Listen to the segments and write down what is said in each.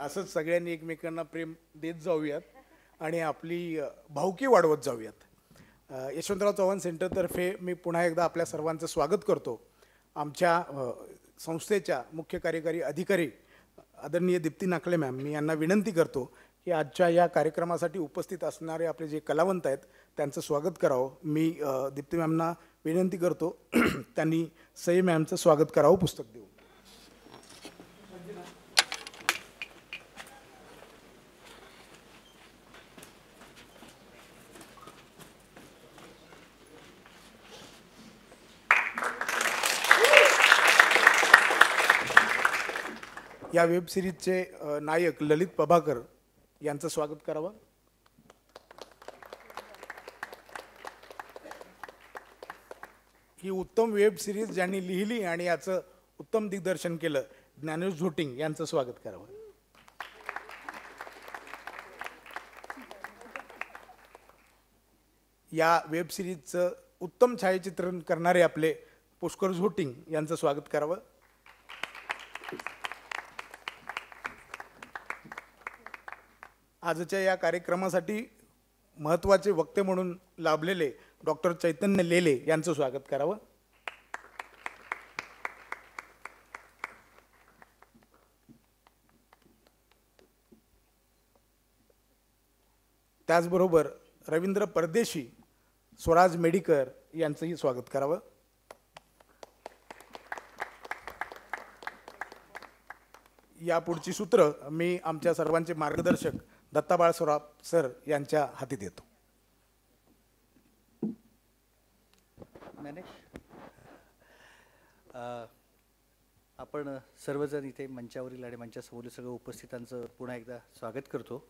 असंच सगळ्यांनी एकमेकांना प्रेम देत जाऊयात आणि आपली भावकी वाढवत जाऊयात. यशवंतराव चव्हाण सेंटरतर्फे मी पुन्हा एकदा आपल्या सर्वांचं स्वागत करतो. आमच्या संस्थेच्या मुख्य कार्यकारी अधिकारी आदरणीय दीप्ती नाकले मॅम, मी यांना विनंती करतो की आजच्या या कार्यक्रमासाठी उपस्थित असणारे आपले जे कलावंत आहेत त्यांचं स्वागत करावं. मी दीप्ती मॅमना विनंती करतो त्यांनी सई मॅमचं स्वागत करावं पुस्तक देऊन. या वेब सिरीजचे नायक ललित प्रभाकर यांचं स्वागत करावं. ही उत्तम वेब सिरीज ज्यांनी लिहिली आणि याचं उत्तम दिग्दर्शन केलं ज्ञानेश झोटिंग यांचं स्वागत करावं. या वेब सिरीजचं उत्तम छायाचित्रण करणारे आपले पुष्कर झोटिंग यांचं स्वागत करावं. आजच्या या कार्यक्रमासाठी महत्त्वाचे वक्ते म्हणून लाभलेले डॉक्टर चैतन्य लेले यांचं स्वागत करावं. त्याचबरोबर रवींद्र परदेशी, स्वराज मेडिकर यांचंही स्वागत करावं. यापुढची सूत्र मी आमच्या सर्वांचे मार्गदर्शक दत्ताबाळ सराफ सर यांच्या हाती देतो. आपण सर्वजण इथे मंचावरील आणि मंचासमोरील सगळ्या उपस्थितांचं पुन्हा एकदा स्वागत करतो.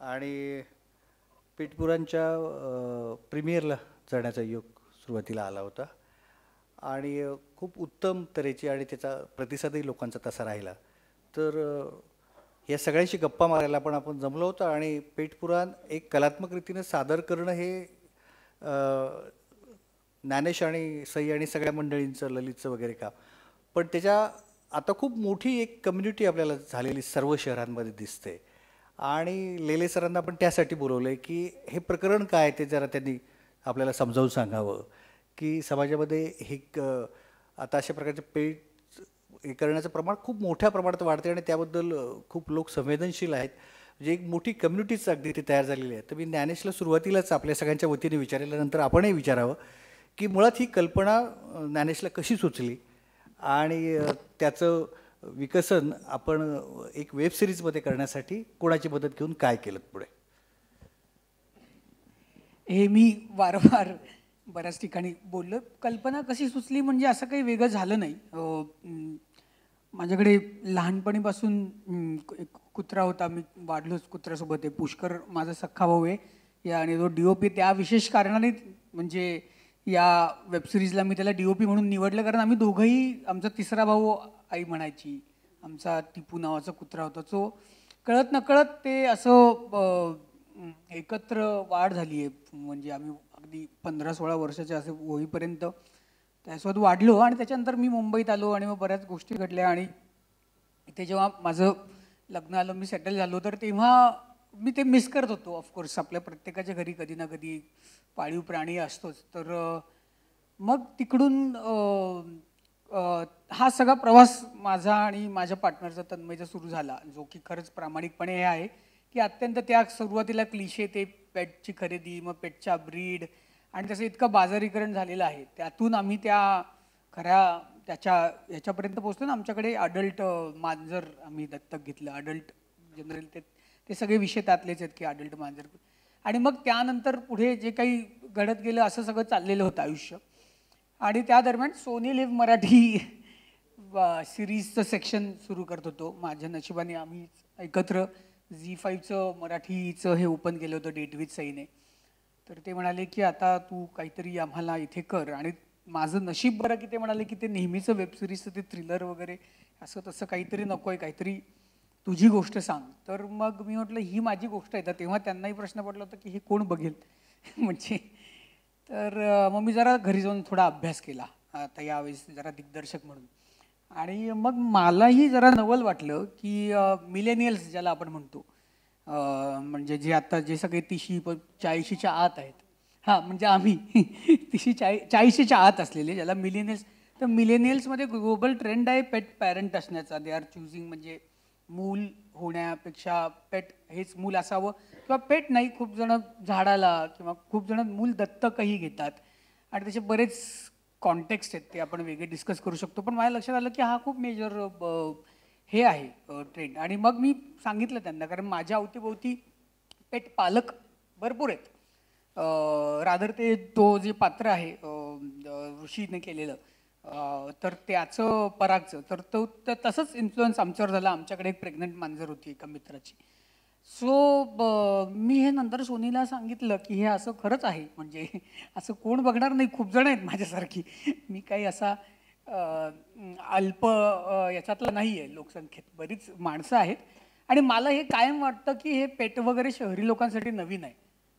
आणि पेठपुरांच्या प्रीमियरला जाण्याचा योग सुरुवातीला आला होता आणि खूप उत्तम तऱ्हेची आणि त्याचा प्रतिसादही लोकांचा तसा राहिला. तर या सगळ्यांशी गप्पा मारायला पण आपण जमलो होतो आणि पेठपुराण एक कलात्मक रीतीने सादर करणं हे ज्ञानेश आणि सई आणि सगळ्या मंडळींचं, ललितचं वगैरे काम, पण त्याच्या आता खूप मोठी एक कम्युनिटी आपल्याला झालेली सर्व शहरांमध्ये दिसते. आणि लेले सरांना पण त्यासाठी बोलवलं आहे की हे प्रकरण काय ते जरा त्यांनी आपल्याला समजावून सांगावं की समाजामध्ये हे आता अशा प्रकारचे पेट हे करण्याचं प्रमाण खूप मोठ्या प्रमाणात वाढते आणि त्याबद्दल खूप लोक संवेदनशील आहेत. म्हणजे एक मोठी कम्युनिटीच अगदी ती तयार झालेली आहे. तर मी ज्ञानेशला सुरुवातीलाच आपल्या सगळ्यांच्या वतीने विचारल्यानंतर आपणही विचारावं की मुळात ही कल्पना ज्ञानेशला कशी सुचली आणि त्याचं विकसन आपण एक वेब सिरीजमध्ये करण्यासाठी कोणाची मदत घेऊन काय केलं पुढे. हे मी वारंवार बऱ्याच ठिकाणी बोललो. कल्पना कशी सुचली म्हणजे असं काही वेगळं झालं नाही. माझ्याकडे लहानपणीपासून एक कुत्रा होता, मी वाढलोच कुत्र्यासोबत आहे. पुष्कर माझा सख्खा भाऊ आहे या आणि तो DOP त्या विशेष कारणाने म्हणजे या वेबसिरीजला मी त्याला DOP म्हणून निवडलं कारण आम्ही दोघंही, आमचा तिसरा भाऊ आई म्हणायची, आमचा टिपू नावाचा कुत्रा होता. तो कळत नकळत ते असं एकत्र वाढ झाली आहे. म्हणजे आम्ही अगदी 15-16 वर्षाचे असे होईपर्यंत त्यासोबत वाढलो आणि त्याच्यानंतर मी मुंबईत आलो आणि मग बऱ्याच गोष्टी घडल्या आणि इथे जेव्हा माझं लग्न आलं, मी सेटल झालो, तर तेव्हा मी ते मिस करत होतो. ऑफकोर्स आपल्या प्रत्येकाच्या घरी कधी ना कधी पाळीव प्राणी असतोच. तर मग तिकडून हा सगळा प्रवास माझा आणि माझ्या पार्टनरचा तन्मयचा सुरू झाला, जो की खरंच प्रामाणिकपणे हे आहे की अत्यंत त्या सुरुवातीला क्लिशे, ते पेटची खरेदी, मग पेटच्या ब्रीड आणि त्याचं इतकं बाजारीकरण झालेलं आहे. त्यातून आम्ही त्या खऱ्या ह्याच्यापर्यंत पोहोचलो ना. आमच्याकडे अडल्ट मांजर आम्ही दत्तक घेतलं. अडल्ट जनरल ते सगळे विषय त्यातलेच आहेत की अडल्ट मांजर. आणि मग त्यानंतर पुढे जे काही घडत गेलं असं सगळं चाललेलं होतं आयुष्य. आणि त्या दरम्यान सोनी लिव्ह मराठी सिरीजचं सेक्शन सुरू करत होतो. माझ्या नशिबाने आम्ही एकत्र झी5चं मराठीचं हे ओपन केलं होतं, डेट विथ सईने. तर ते म्हणाले की आता तू काहीतरी आम्हाला इथे कर. आणि माझं नशीब बरं की ते म्हणाले की ते नेहमीचं वेबसिरीजचं ते थ्रिलर वगैरे असं तसं काहीतरी नको आहे, काहीतरी तुझी गोष्ट सांग. तर मग मी म्हटलं ही माझी गोष्ट आहे. तर तेव्हा त्यांनाही प्रश्न पडला होता की हे कोण बघेल म्हणजे. तर मग मी जरा घरी जाऊन थोडा अभ्यास केला आता यावेळेस जरा दिग्दर्शक म्हणून. आणि मग मलाही जरा नवल वाटलं की मिलेनियल्स ज्याला आपण म्हणतो, म्हणजे जे आता जे सगळे 30-40च्या आत आहेत, हां म्हणजे आम्ही 30-40च्या आत असलेले ज्याला मिलेनियल्स, तर मिलेनियल्समध्ये ग्लोबल ट्रेंड आहे पेट पॅरेंट असण्याचा. दे आर चुझिंग, म्हणजे मूल होण्यापेक्षा पेट हेच मूल असावं, किंवा पेट नाही, खूप जण झाडाला किंवा खूप जण मूल दत्तकही घेतात आणि त्याचे बरेच कॉन्टेक्स्ट आहेत, ते आपण वेगळे डिस्कस करू शकतो. पण माझ्या लक्षात आलं की हा खूप मेजर हे आहे ट्रेंड. आणि मग मी सांगितलं त्यांना, कारण माझ्या अवतीभोवती पेट पालक भरपूर आहेत. रादर ते तो जे पात्र आहे ऋषीने केलेलं, तर त्याचं परागचं, तर तो तसंच इन्फ्लुअन्स आमच्यावर झाला. आमच्याकडे एक प्रेग्नंट मांजर होती एका मित्राची. सो मी हे नंतर सोनीला सांगितलं की हे असं खरंच आहे, म्हणजे असं कोण बघणार नाही, खूप जण आहेत माझ्यासारखी. मी काही असा अल्प याच्यातला नाही आहे, लोकसंख्येत बरीच माणसं आहेत. आणि मला हे कायम वाटतं की हे पेट वगैरे शहरी लोकांसाठी नवीन आहे.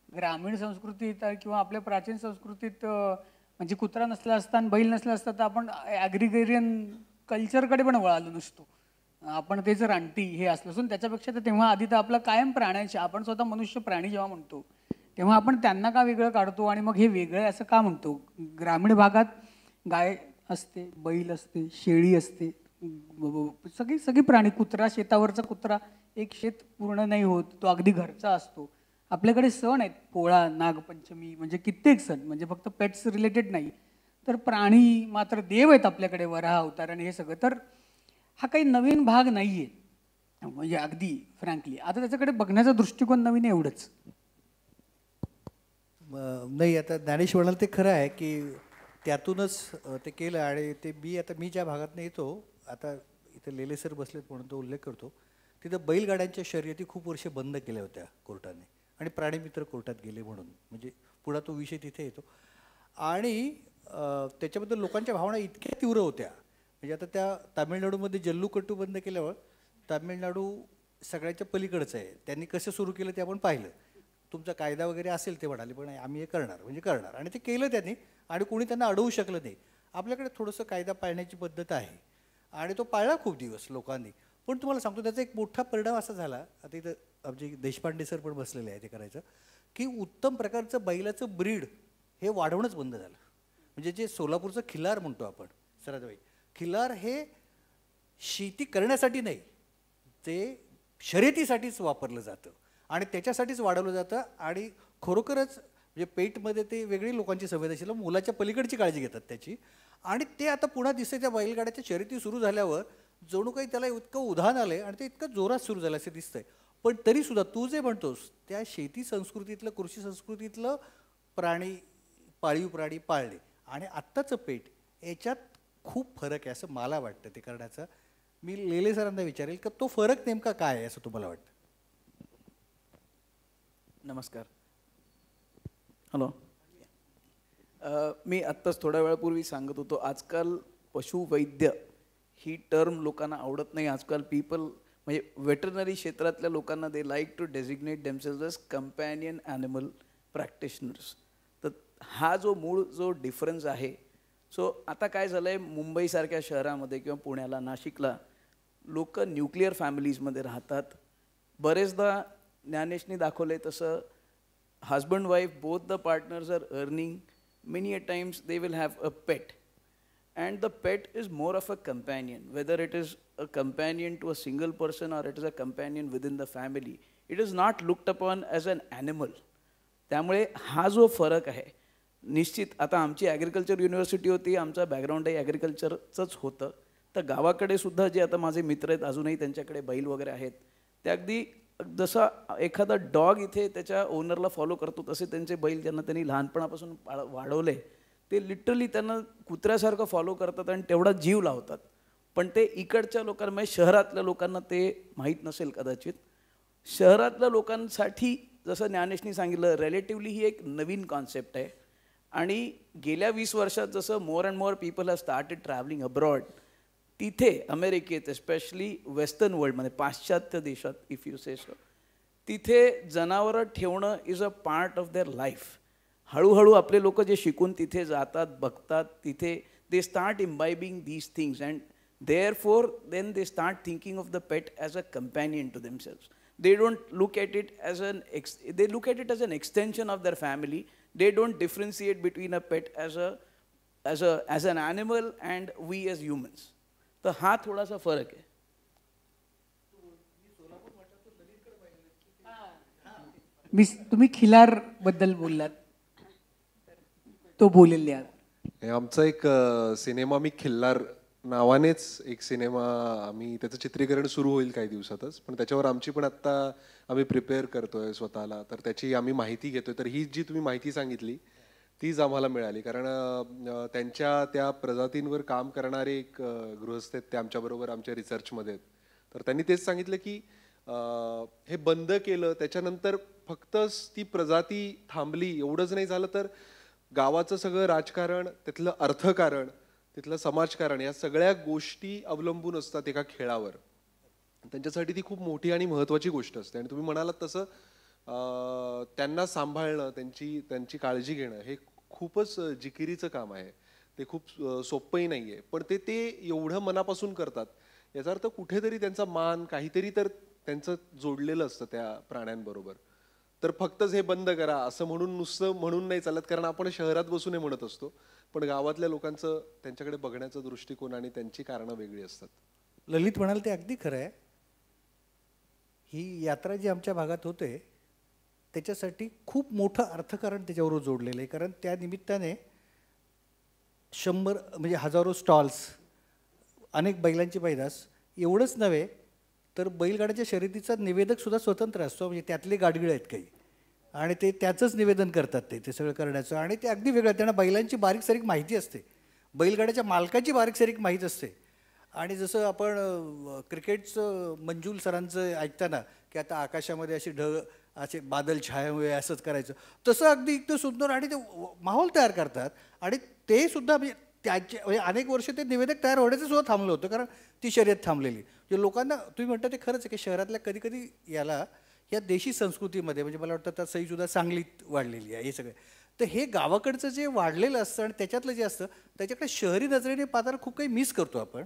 ग्रामीण संस्कृतीत किंवा आपल्या प्राचीन संस्कृतीत म्हणजे कुत्रा नसला असता आणि बैल नसला असता तर आपण ॲग्रिगेरियन कल्चरकडे पण वळालो नसतो. आपण तेच रानटी हे असलं असून त्याच्यापेक्षा तर तेव्हा आधी तर आपलं कायम प्राण्यांशी, आपण स्वतः मनुष्य प्राणी जेव्हा म्हणतो तेव्हा आपण त्यांना का वेगळं काढतो आणि मग हे वेगळं असं का म्हणतो. ग्रामीण भागात गाय असते, बैल असते, शेळी असते, सगळी सगळी प्राणी, कुत्रा, शेतावरचा कुत्रा, एक शेत पूर्ण नाही होत, तो अगदी घरचा असतो. आपल्याकडे सण आहेत, पोळा, नागपंचमी, म्हणजे कित्येक सण, म्हणजे फक्त पेट्स रिलेटेड नाही, तर प्राणी मात्र देव आहेत आपल्याकडे, वराह अवतार आणि हे सगळं. तर हा काही नवीन भाग नाही आहे, म्हणजे अगदी फ्रँकली. आता त्याच्याकडे बघण्याचा दृष्टिकोन नवीन आहे, एवढंच. नाही, आता ज्ञानेश म्हणाल ते खरं आहे की त्यातूनच ते केलं. आणि ते मी ज्या भागातनं येतो, आता इथे लेले सर बसलेत म्हणून तो उल्लेख करतो, तिथं बैलगाड्यांच्या शर्यती खूप वर्ष बंद केल्या होत्या कोर्टाने, आणि प्राणीमित्र कोर्टात गेले म्हणून, म्हणजे पुढा तो विषय तिथे येतो. आणि त्याच्याबद्दल लोकांच्या भावना इतक्या तीव्र होत्या, म्हणजे आता त्या तामिळनाडूमध्ये जल्लूकट्टू बंद केल्यावर, तामिळनाडू सगळ्याच्या पलीकडचं आहे, त्यांनी कसं सुरू केलं ते आपण पाहिलं. तुमचा कायदा वगैरे असेल ते म्हणाले, पण आम्ही हे करणार म्हणजे करणार, आणि ते केलं त्यांनी, आणि कोणी त्यांना अडवू शकलं नाही. आपल्याकडे थोडंसं कायदा पाळण्याची पद्धत आहे, आणि तो पाळला खूप दिवस लोकांनी. पण तुम्हाला सांगतो त्याचा एक मोठा परिणाम असा झाला, आता इथं आमचे देशपांडे सर पण बसलेले आहे ते करायचं, की उत्तम प्रकारचं बैलाचं ब्रीड हे वाढवणंच बंद झालं. म्हणजे जे सोलापूरचं खिल्लार म्हणतो आपण, सराजबाई, खिल्लार हे शेती करण्यासाठी नाही, ते शर्यतीसाठीच वापरलं जातं आणि त्याच्यासाठीच वाढवलं जातं. आणि खरोखरच म्हणजे पेटमध्ये ते वेगळी लोकांची संवेदनशील, मुलाच्या पलीकडची काळजी घेतात त्याची. आणि ते आता पुन्हा दिसते त्या बैलगाड्याच्या शर्यती सुरू झाल्यावर जणू काही त्याला इतकं उधाण आलं आहे, आणि ते इतकं जोरात सुरू झालं असं दिसतंय. पण तरीसुद्धा तू जे म्हणतोस त्या शेती संस्कृतीतलं, कृषी संस्कृतीतलं प्राणी, पाळीव प्राणी पाळले आणि आत्ताचं पेट, याच्यात खूप फरक आहे असं मला वाटतं ते करण्याचा. मी लेले सरांना विचारेल की तो फरक नेमका काय आहे असं तुम्हाला वाटतं. नमस्कार. हॅलो. मी आत्ताच थोड्या वेळापूर्वी सांगत होतो, आजकाल पशुवैद्य ही टर्म लोकांना आवडत नाही. आजकाल पीपल म्हणजे वेटरनरी क्षेत्रातल्या लोकांना they like to designate themselves as companion animal practitioners. तर हा जो मूळ जो डिफरन्स आहे, सो आता काय झालं आहे, मुंबईसारख्या शहरामध्ये किंवा पुण्याला, नाशिकला लोक न्यूक्लिअर फॅमिलीजमध्ये राहतात. बरेचदा ज्ञानेशनी दाखवले तसं husband wife both the partners are earning, many a times they will have a pet, and the pet is more of a companion, whether it is a companion to a single person or it is a companion within the family. It is not looked upon as an animal. त्यामुळे हा जो फरक आहे निश्चित. आता आमची agriculture university होती, आमचा बॅकग्राऊंडही ॲग्रिकल्चरचंच होतं. तर गावाकडे सुद्धा जे आता माझे मित्र आहेत अजूनही त्यांच्याकडे बैल वगैरे आहेत, ते अगदी जसा एखादा डॉग इथे त्याच्या ओनरला फॉलो करतो तसे त्यांचे बैल, ज्यांना त्यांनी लहानपणापासून वाढवले, ते लिटरली त्यांना कुत्र्यासारखं फॉलो करतात आणि तेवढा जीव लावतात. पण ते इकडच्या लोकांना, म्हणजे शहरातल्या लोकांना ते माहीत नसेल कदाचित. शहरातल्या लोकांसाठी जसं ज्ञानेशनी सांगितलं, रिलेटिव्हली ही एक नवीन कॉन्सेप्ट आहे. आणि गेल्या 20 वर्षात जसं more and more people have started travelling abroad, तिथे अमेरिकेत एस्पेशली वेस्टर्न वर्ल्डमध्ये, पाश्चात्य देशात इफ यू से सो, तिथे जनावरं ठेवणं is a part of their life. हळूहळू आपले लोक जे शिकून तिथे जातात, बघतात, तिथे they start imbibing these things and Therefore, then they start thinking of the pet as a companion to themselves. They don't look at it as they look at it as an extension of their family. They don't differentiate between a pet as an animal and we as humans. तर हा थोडासा फरक आहे. तुम्ही खिलार बद्दल बोललात, तो बोललेले आहात. हे आमचा एक सिनेमा मी खिल्लार नावानेच एक सिनेमा आम्ही त्याचं चित्रीकरण सुरू होईल काही दिवसातच, पण त्याच्यावर आमची पण आत्ता आम्ही प्रिपेअर करतोय स्वतःला, तर त्याची आम्ही माहिती घेतोय. तर ही जी तुम्ही माहिती सांगितली तीच आम्हाला मिळाली, कारण त्यांच्या त्या प्रजातींवर काम करणारे एक गृहस्थ आहेत ते आमच्याबरोबर आमच्या रिसर्चमध्ये आहेत. तर त्यांनी तेच सांगितलं की हे बंद केलं त्याच्यानंतर फक्त ती प्रजाती थांबली एवढंच नाही झालं, तर गावाचं सगळं राजकारण, तिथलं अर्थकारण, तिथलं समाजकारण, या सगळ्या गोष्टी अवलंबून असतात एका खेळावर. त्यांच्यासाठी ती खूप मोठी आणि महत्त्वाची गोष्ट असते. आणि तुम्ही म्हणालात तसं त्यांना सांभाळणं, त्यांची काळजी घेणं हे खूपच जिकिरीचं काम आहे. ते खूप सोपंही नाही आहे, पण ते एवढं मनापासून करतात. याचा अर्थ कुठेतरी त्यांचा मान काहीतरी तर त्यांचं जोडलेलं असतं त्या प्राण्यांबरोबर. तर फक्तच हे बंद करा असं म्हणून नुसतं म्हणून नाही चालत, कारण आपण शहरात बसून हे म्हणत असतो, पण गावातल्या लोकांचं त्यांच्याकडे बघण्याचा दृष्टिकोन आणि त्यांची कारणं वेगळी असतात. ललित म्हणाल ते अगदी खरं आहे. ही यात्रा जी आमच्या भागात होते त्याच्यासाठी खूप मोठं अर्थकारण त्याच्याबरोबर जोडलेलं आहे, कारण त्या निमित्ताने 100 म्हणजे हजारो स्टॉल्स, अनेक बैलांची पैदास, एवढंच नव्हे तर बैलगाड्याच्या शर्यतीचा निवेदक सुद्धा स्वतंत्र असतो. म्हणजे त्यातले गाडगिळे आहेत काही, आणि ते त्याचंच निवेदन करतात ते सगळं करण्याचं, आणि ते अगदी वेगळं. त्यांना बैलांची बारीक सारीक माहिती असते, बैलगाड्याच्या मालकाची बारीक सारीक माहीत असते. आणि जसं आपण क्रिकेटचं मंजुल सरांचं ऐकताना की आता आकाशामध्ये अशी ढग, असे बादल छाया हुए, असंच करायचं, तसं अगदी इतकं सुंदर आणि ते माहोल तयार करतात. आणि ते सुद्धा म्हणजे त्याचे म्हणजे अनेक वर्ष ते निवेदक तयार होण्याचं सुद्धा थांबलं होतं, कारण ती शर्यत थांबलेली. म्हणजे लोकांना तुम्ही म्हणता ते खरंच आहे की शहरातल्या कधी कधी याला या देशी संस्कृतीमध्ये, म्हणजे मला वाटतं त्या सहीसुद्धा सांगलीत वाढलेली आहे हे सगळे, तर हे गावाकडचं जे वाढलेलं असतं आणि त्याच्यातलं जे असतं त्याच्याकडे शहरी नजरेने पाहताना खूप काही मिस करतो आपण,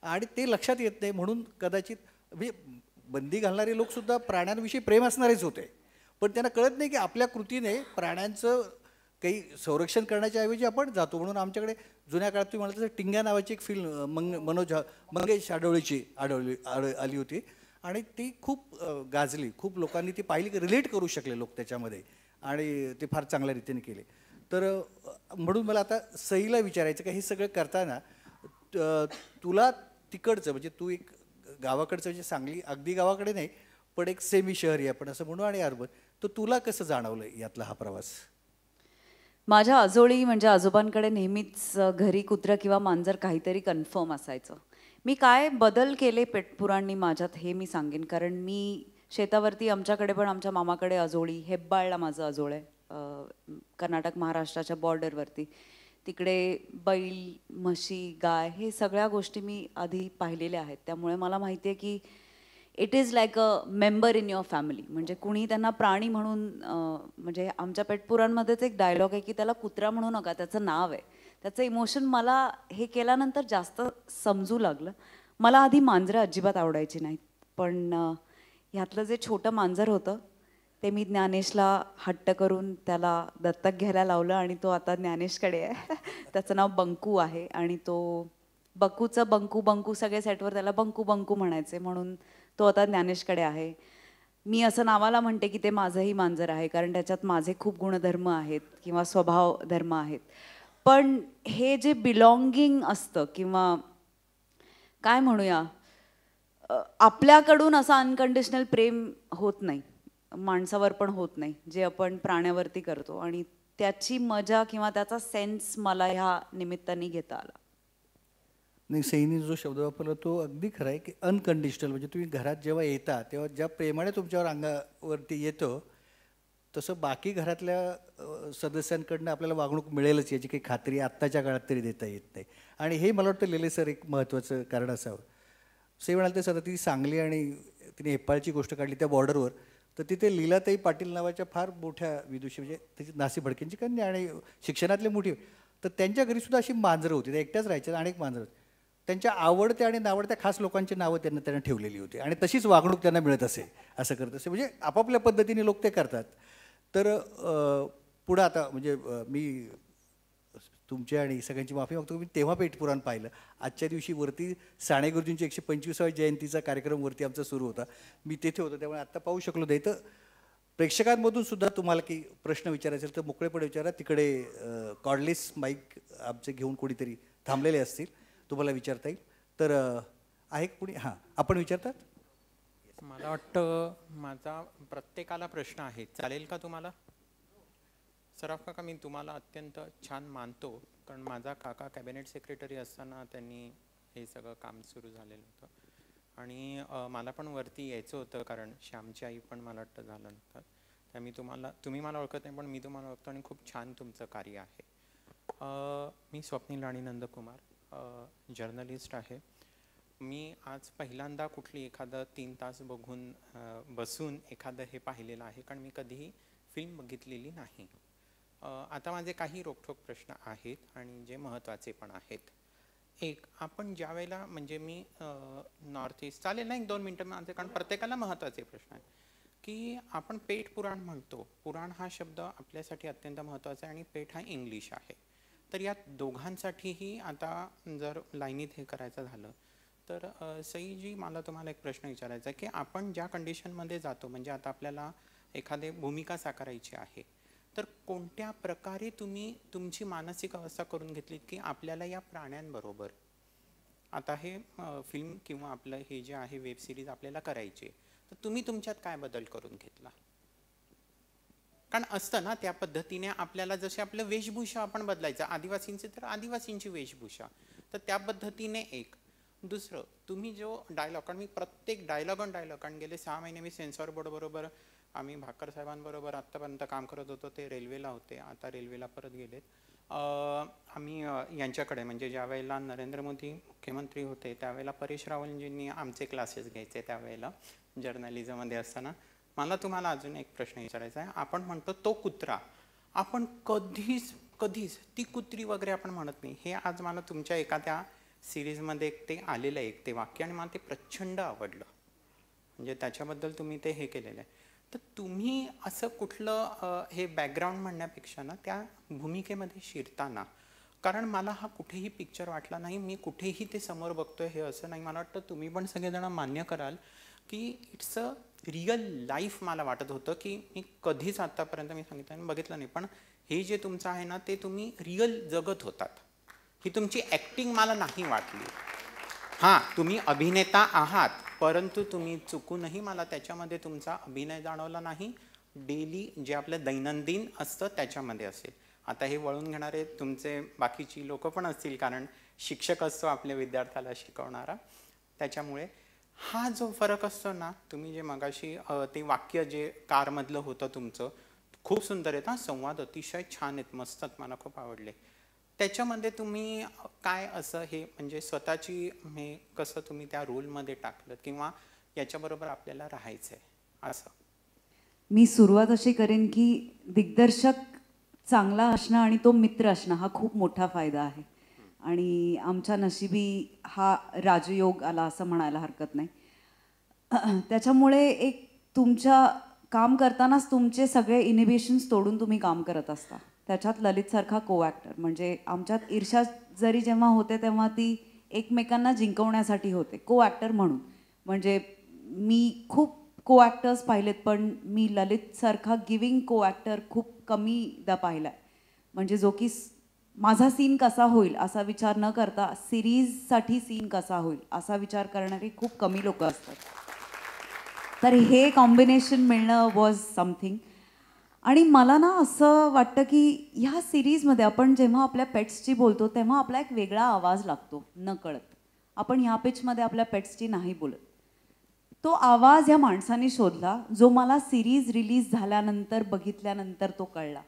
आणि ते लक्षात येत नाही. म्हणून कदाचित म्हणजे बंदी घालणारे लोकसुद्धा प्राण्यांविषयी प्रेम असणारेच होते, पण त्यांना कळत नाही की आपल्या कृतीने प्राण्यांचं काही संरक्षण करण्याच्या ऐवजी आपण जातो. म्हणून आमच्याकडे जुन्या काळात तुम्ही म्हणाल तसं टिंग्या नावाची एक फिल्म मंगेश आडवळीची आली होती, आणि ती खूप गाजली, खूप लोकांनी ती पाहिली, की रिलेट करू शकले लोक त्याच्यामध्ये, आणि ते फार चांगल्या रीतीने केले. तर म्हणून मला आता सईला विचारायचं की हे सगळं करताना तुला तिकडचं म्हणजे तू एक गावाकडचं म्हणजे सांगली अगदी गावाकडे नाही पण एक सेमी शहरी आपण असं म्हणू आणि अर्बन, तर तुला कसं जाणवलं यातला हा प्रवास? माझ्या आजोळी म्हणजे आजोबांकडे नेहमीच घरी कुत्रं किंवा मांजर काहीतरी कन्फर्म असायचं. मी काय बदल केले पेटपुरांनी माझ्यात हे मी सांगेन, कारण मी शेतावरती आमच्याकडे पण आमच्या मामाकडे आजोळी, हेब्बाळला माझं आजोळ आहे, कर्नाटक महाराष्ट्राच्या बॉर्डरवरती. तिकडे बैल, म्हशी, गाय हे सगळ्या गोष्टी मी आधी पाहिलेल्या आहेत. त्यामुळे मला माहिती आहे की it is like a member in your family. म्हणजे कुणी त्यांना प्राणी म्हणून म्हणजे आमच्या पेटपुरांमध्येच एक डायलॉग आहे की त्याला कुत्रा म्हणू नका, त्याचं नाव आहे. त्याचं इमोशन मला हे केल्यानंतर जास्त समजू लागलं. मला आधी मांजरं अजिबात आवडायची नाहीत, पण ह्यातलं जे छोटं मांजर होतं ते मी ज्ञानेशला हट्ट करून त्याला दत्तक घ्यायला लावलं, आणि तो आता ज्ञानेशकडे आहे. त्याचं नाव बंकू आहे, आणि तो बंकूचं बंकू बंकू सगळे सेटवर त्याला बंकू बंकू म्हणायचे, म्हणून तो आता ज्ञानेशकडे आहे. मी असं नावाला म्हणते की ते माझंही मांजर आहे, कारण त्याच्यात माझे खूप गुणधर्म आहेत किंवा स्वभाव धर्म आहेत. पण हे जे बिलॉंगिंग असतं किंवा काय म्हणूया, आपल्याकडून असं अनकंडिशनल प्रेम होत नाही, माणसावर पण होत नाही, जे आपण प्राण्यावरती करतो. आणि त्याची मजा किंवा त्याचा सेन्स मला ह्या निमित्ताने घेता आला. नाही, सईने जो शब्द वापरला तो अगदी खरा आहे की अनकंडिशनल. म्हणजे तुम्ही घरात जेव्हा येता तेव्हा ज्या प्रेमाने तुमच्यावर अंगावरती येतो तसं बाकी घरातल्या सदस्यांकडनं आपल्याला वागणूक मिळेलच याची काही खात्री आत्ताच्या काळात तरी देता येत नाही. आणि हे मला वाटतं लेले सर एक महत्त्वाचं कारण असावं. सई म्हणाल ते सर ती सांगली आणि तिने हेप्पाळची गोष्ट काढली त्या बॉर्डरवर, तर तिथे लीलाताई पाटील नावाच्या फार मोठ्या विदुषी, म्हणजे त्याची नासी भडकेंची कन्या आणि शिक्षणातली मोठी, तर त्यांच्या घरीसुद्धा अशी मांजरं होती. त्या एकट्याच राहायच्या, अनेक मांजरं होती. त्यांच्या आवडत्या आणि नावडत्या खास लोकांची नावं त्यांना ठेवलेली होती आणि तशीच वागणूक त्यांना मिळत असे, असं करत असे. म्हणजे आपापल्या पद्धतीने लोक ते करतात. तर पुढं आता म्हणजे मी तुमची आणि सगळ्यांची माफी मागतो. मी तेव्हा पेठपुराण पाहिलं. आजच्या दिवशी वरती साने गुरुजींची 125व्या जयंतीचा कार्यक्रम वरती आमचा सुरू होता. मी तेथे होतो, त्यामुळे आत्ता पाहू शकलो नाही. तर प्रेक्षकांमधून सुद्धा तुम्हाला काही प्रश्न विचारायचे असेल तर मोकळेपणे विचारा. तिकडे कॉर्डलेस माईक आमचे घेऊन कोणीतरी थांबलेले असतील, तुम्हाला विचारता येईल. तर आहे कुणी? हां, आपण विचारतात. मला वाटतं माझा प्रत्येकाला प्रश्न आहे, चालेल का तुम्हाला? सराफ काका, मी तुम्हाला अत्यंत छान मानतो, कारण माझा काका कॅबिनेट सेक्रेटरी असताना त्यांनी हे सगळं काम सुरू झालेलं होतं आणि मला पण वरती यायचं होतं, कारण श्यामची आई पण मला वाटतं झालं नव्हतं. तर तुम्ही मला ओळखत नाही, पण मी तुम्हाला ओळखतो आणि खूप छान तुमचं कार्य आहे. मी स्वप्नील राणी नंदकुमार, जर्नलिस्ट आहे. मी आज पहिल्यांदा कुठली एखादं 3 तास बसून एखादं हे पाहिलेलं आहे, कारण मी कधीही फिल्म बघितलेली नाही. आता माझे काही रोखठोक प्रश्न आहेत आणि जे महत्त्वाचे पण आहेत. एक, आपण ज्या वेळेला म्हणजे मी नॉर्थ ईस्ट, चालेल ना 1-2 मिनटं माझे, कारण प्रत्येकाला महत्त्वाचे प्रश्न आहेत, की आपण पेठ पुराण म्हणतो. पुराण हा शब्द आपल्यासाठी अत्यंत महत्त्वाचा आहे आणि पेठ हा इंग्लिश आहे. तर या दोघांसाठीही आता जर लाईनीत हे करायचं झालं तर सईजी, मला तुम्हाला एक प्रश्न विचारायचा आहे की आपण ज्या कंडिशनमध्ये जातो, म्हणजे आता आपल्याला एखादी भूमिका साकारायची आहे, तर कोणत्या प्रकारे तुम्ही तुमची मानसिक अवस्था करून घेतलीत की आपल्याला या प्राण्यांबरोबर आता हे फिल्म किंवा आपलं हे जे आहे वेब सिरीज आपल्याला करायचे, तर तुम्ही तुमच्यात काय बदल करून घेतला? कारण असतं ना त्या पद्धतीने आपल्याला, जसे आपलं वेशभूषा आपण बदलायचं, आदिवासींची तर आदिवासींची वेशभूषा, तर त्या पद्धतीने एक. दुसरं, तुम्ही जो डायलॉग, कारण मी प्रत्येक डायलॉग आणि गेले 6 महिने मी सेन्सॉर बोर्ड बरोबर, आम्ही भाकर साहेबांबरोबर आत्तापर्यंत काम करत होतो. ते रेल्वेला होते, आता रेल्वेला परत गेलेत. आम्ही यांच्याकडे, म्हणजे ज्या वेळेला नरेंद्र मोदी मुख्यमंत्री होते त्यावेळेला परेश रावलजींनी आमचे क्लासेस घ्यायचे त्यावेळेला जर्नलिझममध्ये असताना. मला तुम्हाला अजून एक प्रश्न विचारायचा आहे. आपण म्हणतो तो कुत्रा, आपण कधीच ती कुत्री वगैरे आपण म्हणत नाही. हे आज मला तुमच्या एखाद्या सिरीजमध्ये ते आलेलं आहे, ते वाक्य, आणि मला ते प्रचंड आवडलं. म्हणजे त्याच्याबद्दल तुम्ही ते हे केलेलं आहे. तर तुम्ही असं कुठलं हे बॅकग्राऊंड म्हणण्यापेक्षा ना त्या भूमिकेमध्ये शिरताना, कारण मला हा कुठेही पिक्चर वाटला नाही, मी कुठेही ते समोर बघतोय हे असं नाही. मला वाटतं तुम्ही पण सगळेजण मान्य कराल की इट्स अ रिअल लाईफ. मला वाटत होतं की मी कधीच आतापर्यंत मी सांगितलं बघितलं नाही, पण हे जे तुमचं आहे ना ते तुम्ही रिअल जगत होतात. ही तुमची ॲक्टिंग मला नाही वाटली. हां, तुम्ही अभिनेता आहात, परंतु तुम्ही चुकूनही मला त्याच्यामध्ये तुमचा अभिनय जाणवला नाही. डेली जे आपलं दैनंदिन असतं त्याच्यामध्ये असेल. आता हे वळून घेणारे तुमचे बाकीची लोक पण असतील, कारण शिक्षक असतो आपल्या विद्यार्थ्याला शिकवणारा. त्याच्यामुळे हा जो फरक असतो ना, तुम्ही जे मगाशी ते वाक्य जे कारमधलं होतं तुमचं, खूप सुंदर आहेत. हां, संवाद अतिशय छान आहेत, मस्तच, मला खूप आवडले. त्याच्यामध्ये तुम्ही काय असं हे म्हणजे स्वतःची हे कसं तुम्ही त्या रोलमध्ये टाकलं, किंवा याच्याबरोबर आपल्याला राहायचं आहे असं? मी सुरुवात अशी करेन की दिग्दर्शक चांगला असणं आणि तो मित्र असणं हा खूप मोठा फायदा आहे. आणि आमच्या नशिबी हा राजयोग आला असं म्हणायला हरकत नाही. त्याच्यामुळे एक तुमच्या काम करतानाच तुमचे सगळे इनिबिशन्स तोडून तुम्ही काम करत असता. त्याच्यात ललितसारखा को ॲक्टर, म्हणजे आमच्यात ईर्ष्या जरी जेव्हा होते तेव्हा ती एकमेकांना जिंकवण्यासाठी होते, को ॲक्टर म्हणून. म्हणजे मी खूप को ॲक्टर्स पाहिलेत, पण मी ललितसारखा गिविंग को ॲक्टर खूप कमीदा पाहिला आहे. म्हणजे जो की माझा सीन कसा होईल असा विचार न करता सिरीजसाठी सीन कसा होईल असा विचार करणारी खूप कमी लोक असतात. तर हे कॉम्बिनेशन मिळणं वॉज समथिंग. आणि मला ना असं वाटतं की ह्या सिरीजमध्ये आपण जेव्हा आपल्या पेट्सची बोलतो तेव्हा आपला एक वेगळा आवाज लागतो नकळत. आपण ह्या पिचमध्ये आपल्या पेट्सची नाही बोलत. तो आवाज ह्या माणसाने शोधला, जो मला सिरीज रिलीज झाल्यानंतर बघितल्यानंतर तो कळला.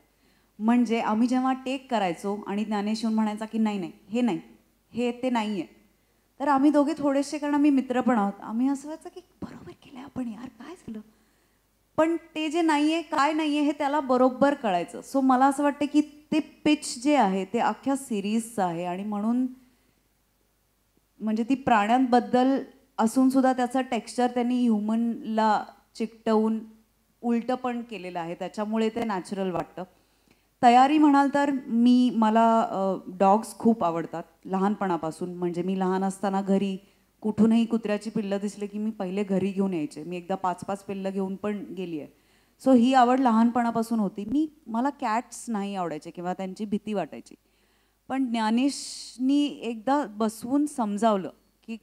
म्हणजे आम्ही जेव्हा टेक करायचो आणि ज्ञानेश येऊन म्हणायचा की नाही नाही हे नाही, हे ते नाही आहे, तर आम्ही दोघे थोडेसे, कारण आम्ही मित्र पण आहोत, आम्ही असं व्हायचं की बरोबर केलं आपण यार, काय झालं. पण ते जे नाही आहे, काय नाही आहे हे त्याला बरोबर कळायचं. सो मला असं वाटतं की ते पिच जे आहे ते अख्ख्या सिरीजचं आहे. आणि म्हणून म्हणजे ती प्राण्यांबद्दल असून सुद्धा त्याचं टेक्स्चर त्यांनी ह्युमनला चिकटवून उलटं पण केलेलं आहे, त्याच्यामुळे ते नॅचरल वाटतं. तयारी म्हणाल तर मला डॉग्स खूप आवडतात लहानपणापासून. म्हणजे मी लहान असताना घरी कुठूनही कुत्र्याची पिल्लं दिसले की मी पहिले घरी घेऊन यायचे. मी एकदा 5-5 पिल्लं घेऊन पण गेली आहे. सो ही आवड लहानपणापासून होती. मला कॅट्स नाही आवडायचे किंवा त्यांची भीती वाटायची. पण ज्ञानेशनी एकदा बसवून समजावलं की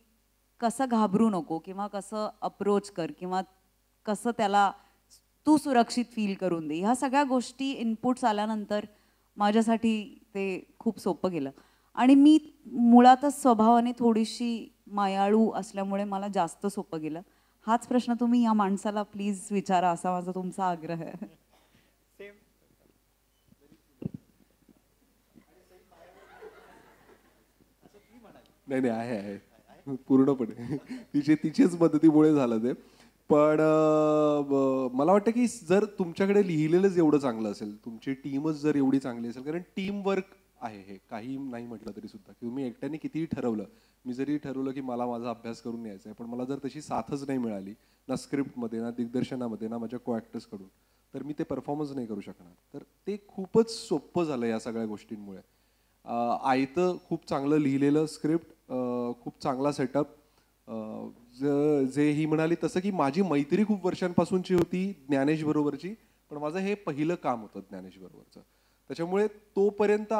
कसं घाबरू नको किंवा कसं अप्रोच कर किंवा कसं त्याला तू सुरक्षित फील करून दे. ह्या सगळ्या गोष्टी इनपुट्स आल्यानंतर माझ्यासाठी ते खूप सोपं गेलं. आणि मी मुळातच स्वभावाने थोडीशी मायाळू असल्यामुळे मला जास्त सोपं गेलं. हाच प्रश्न तुम्ही या माणसाला प्लीज विचारा, असा माझा तुमचा आग्रह आहे. नाही आहे पूर्णपणे तिचेच मदतीमुळे झालं ते. पण मला वाटतं की जर तुमच्याकडे लिहिलेलंच एवढं चांगलं असेल, तुमची टीमच जर एवढी चांगली असेल, कारण टीम वर्क आहे हे, काही नाही म्हटलं तरी सुद्धा, की तुम्ही एकट्याने कितीही ठरवलं, मी जरी ठरवलं की मला माझा अभ्यास करून यायचा आहे, पण मला जर तशी साथच नाही मिळाली ना स्क्रिप्टमध्ये ना दिग्दर्शनामध्ये ना माझ्या कोॲक्टर्सकडून, तर मी ते परफॉर्मन्स नाही करू शकणार. तर ते खूपच सोपं झालं या सगळ्या गोष्टींमुळे. आयतं खूप चांगलं लिहिलेलं स्क्रिप्ट, खूप चांगला सेटअप, जे ही म्हणाली तसं की माझी मैत्री खूप वर्षांपासूनची होती ज्ञानेश बरोबरची, पण माझं हे पहिलं काम होतं ज्ञानेश बरोबरचं. त्याच्यामुळे तोपर्यंत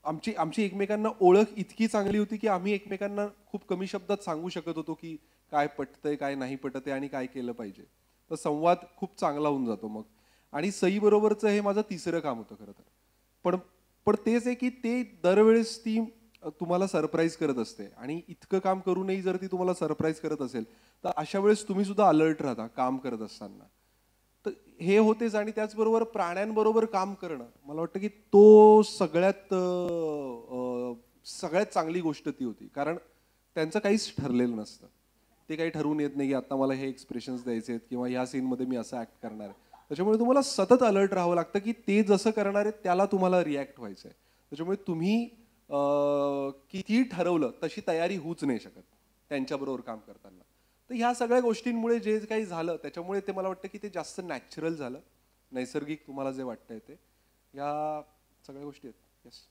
आमची एकमेकांना ओळख इतकी चांगली होती की आम्ही एकमेकांना खूप कमी शब्दात सांगू शकत होतो की काय पटतंय काय नाही पटत आहे आणि काय केलं पाहिजे. तर संवाद खूप चांगला होऊन जातो मग. आणि सई बरोबरचं हे माझं तिसरं काम होतं खरं तर. पण तेच आहे की ते दरवेळेस ती तुम्हाला सरप्राईज करत असते, आणि इतकं काम करूनही जर ती तुम्हाला सरप्राईज करत असेल तर अशा वेळेस तुम्ही सुद्धा अलर्ट राहता काम करत असताना. तर हे होतेच. आणि त्याचबरोबर प्राण्यांबरोबर काम करणं, मला वाटतं की तो सगळ्यात चांगली गोष्ट ती होती, कारण त्यांचं काहीच ठरलेलं नसतं. ते काही ठरवून येत नाही की आता मला हे एक्सप्रेशन्स द्यायचे आहेत किंवा ह्या सीनमध्ये मी असं ऍक्ट करणार आहे. त्याच्यामुळे तुम्हाला सतत अलर्ट राहावं लागतं की ते जसं करणार आहेत त्याला तुम्हाला रिॲक्ट व्हायचं आहे. त्याच्यामुळे तुम्ही कितीही ठरवलं तशी तयारी होऊच नाही शकत त्यांच्याबरोबर काम करताना. तर ह्या सगळ्या गोष्टींमुळे जे काही झालं त्याच्यामुळे ते मला वाटतं की ते जास्त नॅचरल झालं, नैसर्गिक तुम्हाला जे वाटतंय ते. या सगळ्या गोष्टी आहेत. येस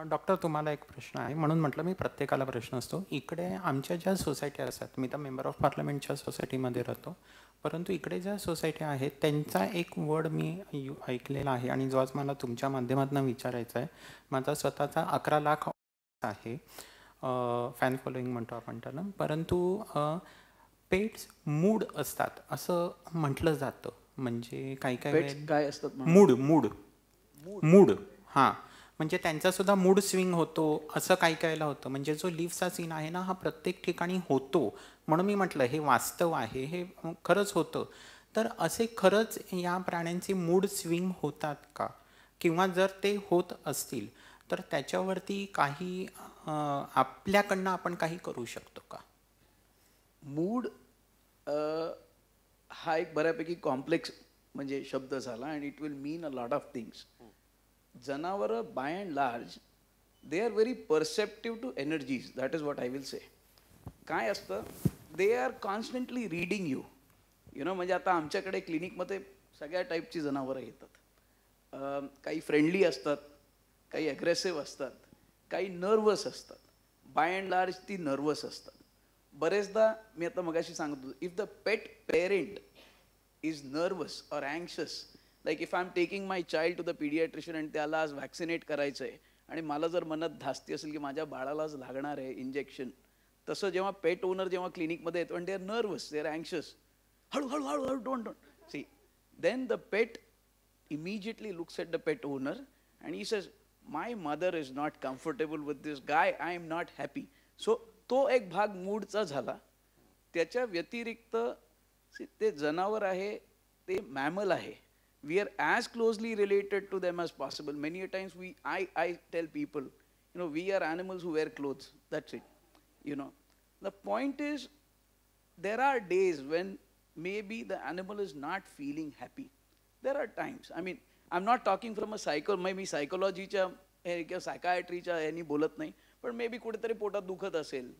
डॉक्टर, तुम्हाला एक प्रश्न आहे, म्हणून म्हटलं मी प्रत्येकाला प्रश्न असतो. इकडे आमच्या ज्या सोसायटी असतात, मी तर मेंबर ऑफ पार्लमेंटच्या सोसायटीमध्ये राहतो, परंतु इकडे ज्या सोसायटी आहेत त्यांचा एक वर्ड मी ऐकलेला आहे आणि जो आज मला तुमच्या माध्यमातून विचारायचा आहे. माझा स्वतःचा 11 लाख आहे, फॅन फॉलोईंग म्हणतो आपण त्याला, परंतु पेट्स मूड असतात असं म्हटलं जातं. म्हणजे काही काय असतात मूड हां, म्हणजे त्यांचा सुद्धा मूड स्विंग होतो असं काही कायला होतं. म्हणजे जो लिव्हचा सीन आहे ना, हा प्रत्येक ठिकाणी होतो. म्हणून मी म्हटलं हे वास्तव आहे, हे खरंच होतं. तर असे खरंच या प्राण्यांचे मूड स्विंग होतात का? किंवा जर ते होत असतील तर त्याच्यावरती काही आपल्याकडनं आपण काही करू शकतो का? मूड हा एक बऱ्यापैकी कॉम्प्लेक्स म्हणजे शब्द झाला, आणि it will mean a lot of things. जनावरं by and large they are very perceptive to energies, that is what I will say. काय असतं, they are constantly reading you. म्हणजे आता आमच्याकडे क्लिनिकमध्ये सगळ्या टाईपची जनावरं येतात. काही फ्रेंडली असतात, काही ॲग्रेसिव्ह असतात, काही नर्वस असतात. बाय अँड लार्ज ती नर्वस असतात. बरेचदा मी आता मगाशी सांगत होतो, if the pet parent is nervous or anxious, like if I am taking my child to the paediatrician आणि त्याला आज वॅक्सिनेट करायचं आहे, आणि मला जर मनात धास्ती असेल की माझ्या बाळालाच लागणार आहे इंजेक्शन, तसं जेव्हा पेट ओनर जेव्हा क्लिनिकमध्ये येतो आणि they are nervous, they are anxious, हळू हळू हळू don't see, then the pet immediately looks at the pet owner and he says, my mother is not comfortable with this guy, I am not happy. So तो एक भाग मूडचा झाला. त्याच्या व्यतिरिक्त ते जनावर आहे, ते मॅमल आहे. We are as closely related to them as possible. Many a times I tell people, we are animals who wear clothes, that's it. The point is, there are days when maybe the animal is not feeling happy. There are times, I mean, I'm not talking from a maybe psychologyच्या किंवा सायकायट्रीच्या यांनी बोलत नाही, पण may be कुठेतरी पोटात दुखत असेल,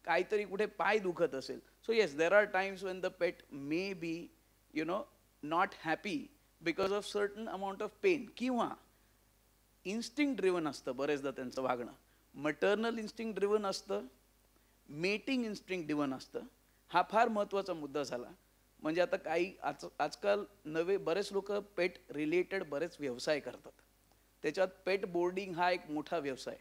काहीतरी कुठे पाय दुखत असेल. So yes, there are times when the pet may be not happy because of certain amount of pain, किंवा इन्स्टिंक्ट ड्रिवन असतं बरेचदा त्यांचं वागणं. मटर्नल इन्स्टिंक्ट ड्रिवन असतं, मेटिंग इन्स्टिंक्ट ड्रिवन असतं. हा फार महत्त्वाचा मुद्दा झाला. म्हणजे आता काही आजकाल बरेच लोक पेट रिलेटेड बरेच व्यवसाय करतात. त्याच्यात पेट बोर्डिंग हा एक मोठा व्यवसाय.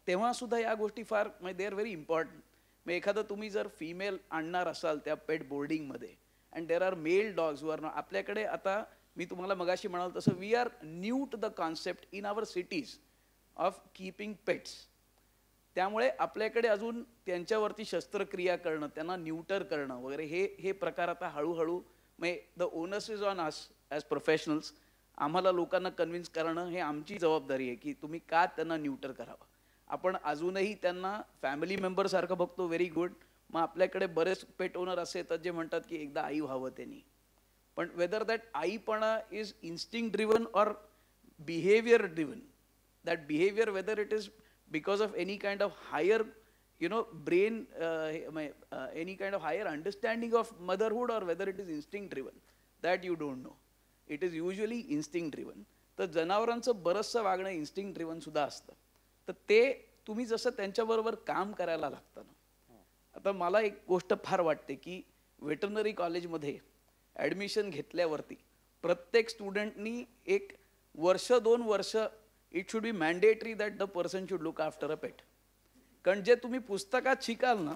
तेव्हा सुद्धा या गोष्टी फार म्हणजे दे आर व्हेरी इम्पॉर्टंट. मग एखादं तुम्ही जर फिमेल आणणार असाल त्या पेट बोर्डिंगमध्ये, and there are male dogs वर आपल्याकडे आता मी तुम्हाला मगाशी म्हणाल तसं we are new to the concept in our cities of keeping pets. त्यामुळे आपल्याकडे अजून त्यांच्यावरती शस्त्रक्रिया करणं, त्यांना न्यूटर करणं वगैरे हे प्रकार आता हळूहळू म्हणजे the onus is on us as professionals. आम्हाला लोकांना कन्व्हिन्स करणं हे आमची जबाबदारी आहे की तुम्ही का त्यांना न्यूटर करावं. आपण अजूनही त्यांना फॅमिली मेंबरसारखं बघतो, व्हेरी गुड. मग आपल्याकडे बरेच पेट ओनर असे येतात जे म्हणतात की एकदा आई व्हावं त्यांनी. पण वेदर दॅट आईपणा is instinct driven or behaviour driven, that behaviour whether it is because of any kind of higher brain any kind of higher understanding of motherhood or whether it is instinct driven, that you don't know. It is usually instinct driven. तर जनावरांचं बरंचसं वागणं instinct driven सुद्धा असतं. तर ते तुम्ही जसं त्यांच्याबरोबर काम करायला लागतं ना. आता मला एक गोष्ट फार वाटते की वेटरनरी कॉलेजमध्ये ॲडमिशन घेतल्यावरती प्रत्येक स्टुडंटनी 1 वर्ष 2 वर्ष it should be mandatory that the person should look after a pet. कारण जे तुम्ही पुस्तकात शिकाल ना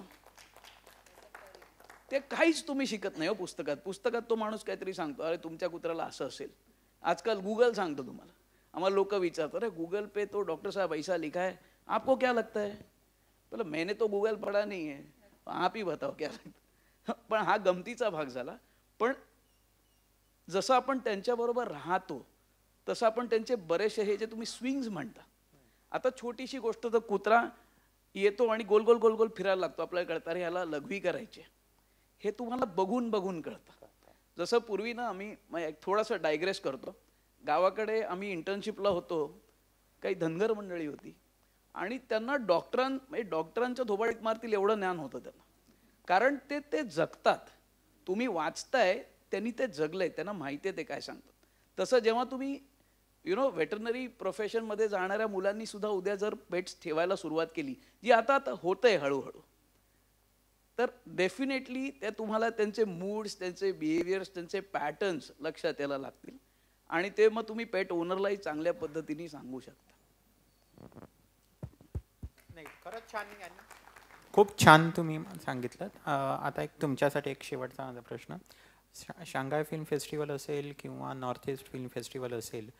ते काहीच तुम्ही शिकत नाही हो पुस्तकात तो माणूस काहीतरी सांगतो, अरे तुमच्या कुत्र्याला असं असेल. आजकाल गूगल सांगतो तुम्हाला. आम्हाला लोक विचारतात, अरे गूगल पे तो डॉक्टर साहब ऐसा लिखा है, आपको क्या लगता है. बोला मैंने तो गूगल पढ़ा नहीं है, आप ही बताओ क्या लगता. पण हा गमतीचा भाग झाला. पण जसं आपण त्यांच्याबरोबर राहतो तसं आपण त्यांचे बरेचसे हे जे तुम्ही स्विंग्स म्हणता. आता छोटीशी गोष्ट, तर कुत्रा येतो आणि गोल गोल गोल गोल फिरायला लागतो, आपल्याला कळतं अरे ह्याला लघवी करायची. हे तुम्हाला बघून बघून कळतं. जसं पूर्वी ना आम्ही थोडंसं डायग्रेस करतो, गावाकडे आम्ही इंटर्नशिपला होतो, काही धनगर मंडळी होती आणि त्यांना डॉक्टरांच्या थोबाडीत मारतील एवढं ज्ञान होतं त्यांना. कारण ते जगतात. तुम्ही वाचताय, त्यांनी ते जगलंय, त्यांना माहिती आहे ते काय सांगतात. तसं जेव्हा तुम्ही वेटरनरी प्रोफेशनमध्ये जाणाऱ्या मुलांनी सुद्धा उद्या जर पेट्स ठेवायला सुरुवात केली, जी आता होतंय हळूहळू, तर डेफिनेटली त्या तुम्हाला त्यांचे मूड्स, त्यांचे बिहेवियर्स, त्यांचे पॅटर्न्स लक्षात यायला लागतील आणि ते मग तुम्ही पेट ओनरलाही चांगल्या पद्धतीने सांगू शकता. नाही, खरंच छान, खूप छान तुम्ही सांगितलं. आता एक तुमच्यासाठी एक शेवटचा माझा प्रश्न. शांघाय फिल्म फेस्टिवल असेल किंवा नॉर्थ ईस्ट फिल्म फेस्टिवल असेल,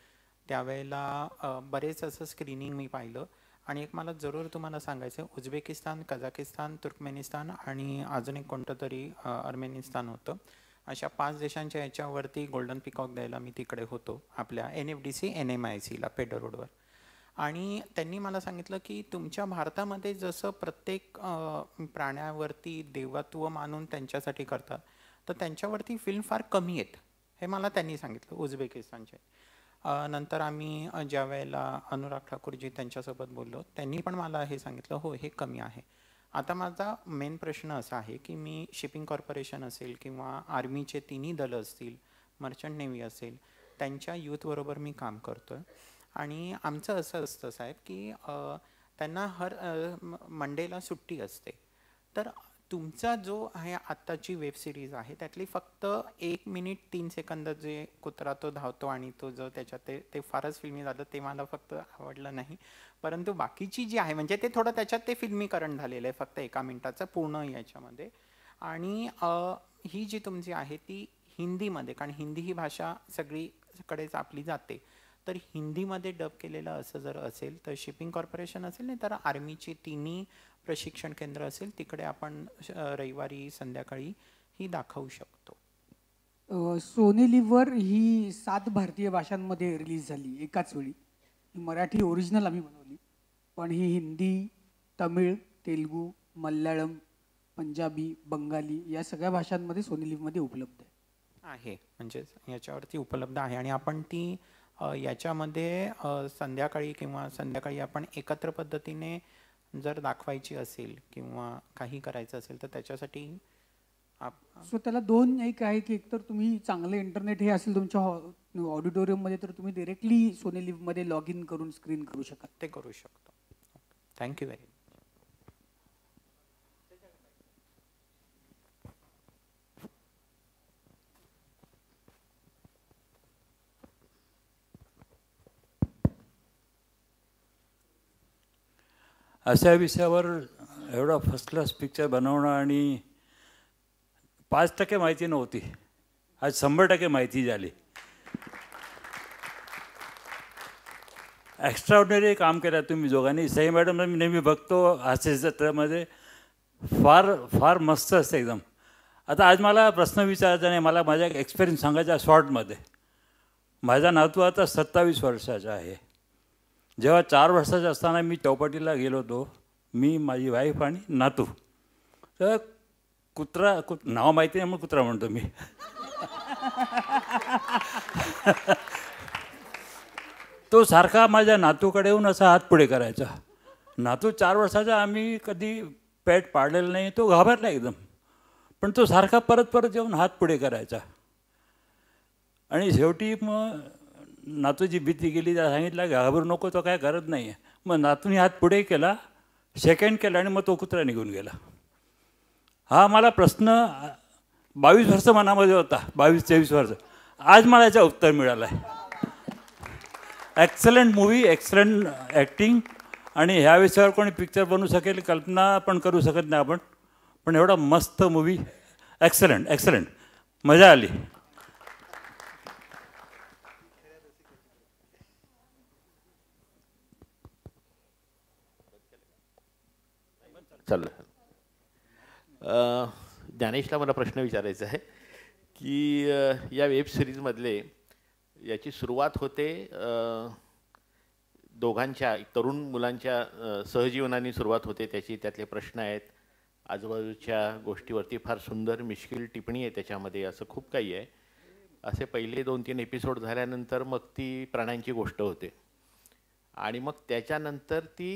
त्यावेळेला बरेच असं स्क्रीनिंग मी पाहिलं आणि एक मला जरूर तुम्हाला सांगायचं, उझबेकिस्तान, कझाकिस्तान, तुर्कमेनिस्तान आणि अजून एक कोणतं तरी अर्मेनिस्तान होतं. अशा 5 देशांच्या याच्यावरती गोल्डन पिकॉक द्यायला मी तिकडे होतो, आपल्या NFDC NMICला पेडर रोडवर. आणि त्यांनी मला सांगितलं की तुमच्या भारतामध्ये जसं प्रत्येक प्राण्यावरती देवत्व मानून त्यांच्यासाठी करतात, तर त्यांच्यावरती फिल्म फार कमी आहेत, हे मला त्यांनी सांगितलं उझबेकिस्तानचे. नंतर आम्ही ज्या वेळेला अनुराग ठाकूरजी त्यांच्यासोबत बोललो, त्यांनी पण मला हे सांगितलं, हो हे कमी आहे. आता माझा मेन प्रश्न असा आहे की मी शिपिंग कॉर्पोरेशन असेल किंवा आर्मीचे 3ही दलं असतील, मर्चंट नेव्ही असेल, त्यांच्या यूथबरोबर मी काम करतो आहे. आणि आमचं असं असतं साहेब की त्यांना हर मंडेला सुट्टी असते. तर तुमचा जो आहे आत्ताची वेब सिरीज आहे त्यातली फक्त 1 मिनिट 3 सेकंद जे कुत्रा तो धावतो आणि तो जो त्याच्यात ते फारच फिल्मी झालं, ते मला फक्त आवडलं नाही. परंतु बाकीची जी आहे म्हणजे ते थोडं त्याच्यात ते फिल्मीकरण झालेलं आहे फक्त 1 मिनिटाचं पूर्ण याच्यामध्ये. आणि ही जी तुमची आहे ती हिंदीमध्ये, कारण हिंदी ही भाषा सगळीकडेच आपली जाते, तर हिंदीमध्ये डब केलेलं असं जर असेल तर शिपिंग कॉर्पोरेशन असेल, नाही तर आर्मीची 3ही प्रशिक्षण केंद्र असेल, तिकडे आपण रविवारी संध्याकाळी ही दाखवू शकतो. सोनी लिव्हवर ही 7 भारतीय भाषांमध्ये रिलीज झाली एकाच वेळी. मराठी ओरिजिनल आम्ही बनवली, पण ही हिंदी, तमिळ, तेलुगू, मल्याळम, पंजाबी, बंगाली या सगळ्या भाषांमध्ये सोनी लिव्हमध्ये उपलब्ध आहे. म्हणजे याच्यावरती उपलब्ध आहे आणि आपण ती याच्यामध्ये संध्याकाळी आपण एकत्र पद्धतीने जर दाखवायची असेल किंवा काही करायचं असेल तर त्याच्यासाठी सो त्याला दोन एक आहे की एकतर तुम्ही चांगलं इंटरनेट हे असेल तुमच्या ऑडिटोरियममध्ये तर तुम्ही डिरेक्टली सोनी लिव्हमध्ये लॉग इन करून स्क्रीन करू शकाल. ते करू शकतो. Thank you very much. अशा विषयावर एवढा फर्स्ट क्लास पिक्चर बनवणं आणि 5% माहिती नव्हती, आज 100% माहिती झाली. एक्स्ट्राऑर्डिनरी काम केलं तुम्ही दोघांनी. सई मॅडम मी नेहमी बघतो हास्य जत्रेमध्ये, फार फार मस्त असते एकदम. आता आज मला प्रश्न विचारायचा नाही, मला माझा एक्सपिरियन्स सांगायचा शॉर्टमध्ये. माझा नातू आता 27 वर्षाचा आहे. जेव्हा 4 वर्षाचा असताना मी चौपाटीला गेलो होतो, मी, माझी वाईफ आणि नातू. तर नाव माहिती नाही मग कुत्रा म्हणतो मी. तो सारखा माझ्या नातूकडे येऊन असा हात पुढे करायचा. नातू 4 वर्षाचा, आम्ही कधी पेट पाळलेलं नाही. तो घाबरला एकदम, पण तो सारखा परत परत येऊन हात पुढे करायचा. आणि शेवटी मग नातूची भीती गेली, त्याला सांगितलं घाबरू नको, तो काय करत नाही आहे. मग नातूने हात पुढे केला, सेकंड केला आणि मग तो कुत्रा निघून गेला. हा मला प्रश्न 22 वर्ष मनामध्ये होता, 22-23 वर्ष. आज मला याचं उत्तर मिळालं आहे. Excellent movie, excellent acting. आणि ह्या विषयावर कोणी पिक्चर बनवू शकेल कल्पना पण करू शकत नाही आपण, पण एवढा मस्त मूवी, एक्सलंट एक्सलंट, मजा आली. चालेल. ज्ञानेशला मला प्रश्न विचारायचा आहे की या वेब सिरीजमधले याची सुरुवात होते दोघांच्या तरुण मुलांच्या सहजीवनाने सुरुवात होते त्याची. त्यातले प्रश्न आहेत, आजूबाजूच्या गोष्टीवरती फार सुंदर मिश्किल टिप्पणी आहे त्याच्यामध्ये, असं खूप काही आहे. असे पहिले 2-3 एपिसोड झाल्यानंतर मग ती प्राण्यांची गोष्ट होते आणि मग त्याच्यानंतर ती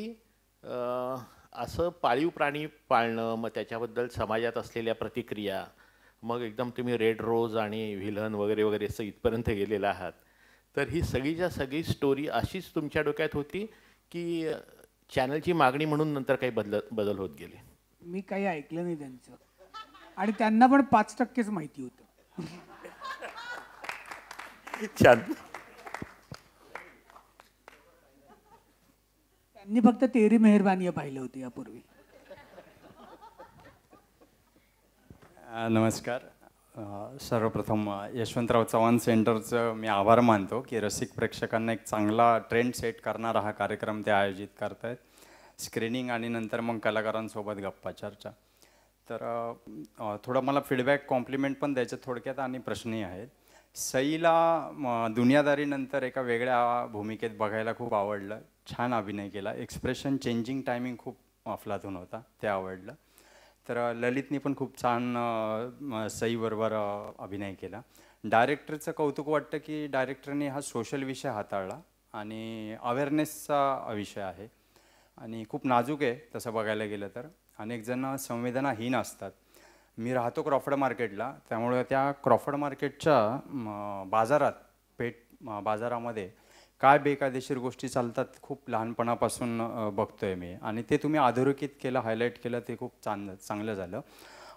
असं पाळीव प्राणी पाळणं, मग त्याच्याबद्दल समाजात असलेल्या प्रतिक्रिया, मग एकदम तुम्ही रेड रोज आणि व्हिलन वगैरे वगैरे असं इथपर्यंत गेलेला आहात. तर ही सगळीच्या सगळी स्टोरी अशीच तुमच्या डोक्यात होती की चॅनलची मागणी म्हणून नंतर काही बदल होत गेले? मी काही ऐकलं नाही त्यांचं, आणि त्यांना पण 5%च माहिती होतं. छान. त्यांनी फक्त तेरी मेहरबानी पाहिलं होतं यापूर्वी. नमस्कार. सर्वप्रथम यशवंतराव चव्हाण सेंटरचं मी आभार मानतो की रसिक प्रेक्षकांना एक चांगला ट्रेंड सेट करणारा हा कार्यक्रम ते आयोजित करत आहेत. स्क्रीनिंग आणि नंतर मग कलाकारांसोबत गप्पा चर्चा. तर थोडं मला फीडबॅक कॉम्प्लिमेंट पण द्यायचं थोडक्यात आणि प्रश्नही आहेत. सईला दुनियादारीनंतर एका वेगळ्या भूमिकेत बघायला खूप आवडलं. छान अभिनय केला. एक्सप्रेशन चेंजिंग टायमिंग खूप अफलातून होता, ते आवडलं. तर ललितनी पण खूप छान सईबरोबर अभिनय केला. डायरेक्टरचं कौतुक वाटतं की डायरेक्टरने हा सोशल विषय हाताळला आणि अवेअरनेसचा विषय आहे आणि खूप नाजूक आहे तसं बघायला गेलं तर. अनेक जण संवेदनाहीन असतात. मी राहतो क्रॉफर्ड मार्केटला, त्यामुळे त्या क्रॉफर्ड मार्केटच्या बाजारात, पेठ बाजारामध्ये काय बेकायदेशीर गोष्टी चालतात खूप लहानपणापासून बघतोय मी, आणि ते तुम्ही अधोरेखित केलं, हायलाईट केलं, ते खूप चांगलं झालं.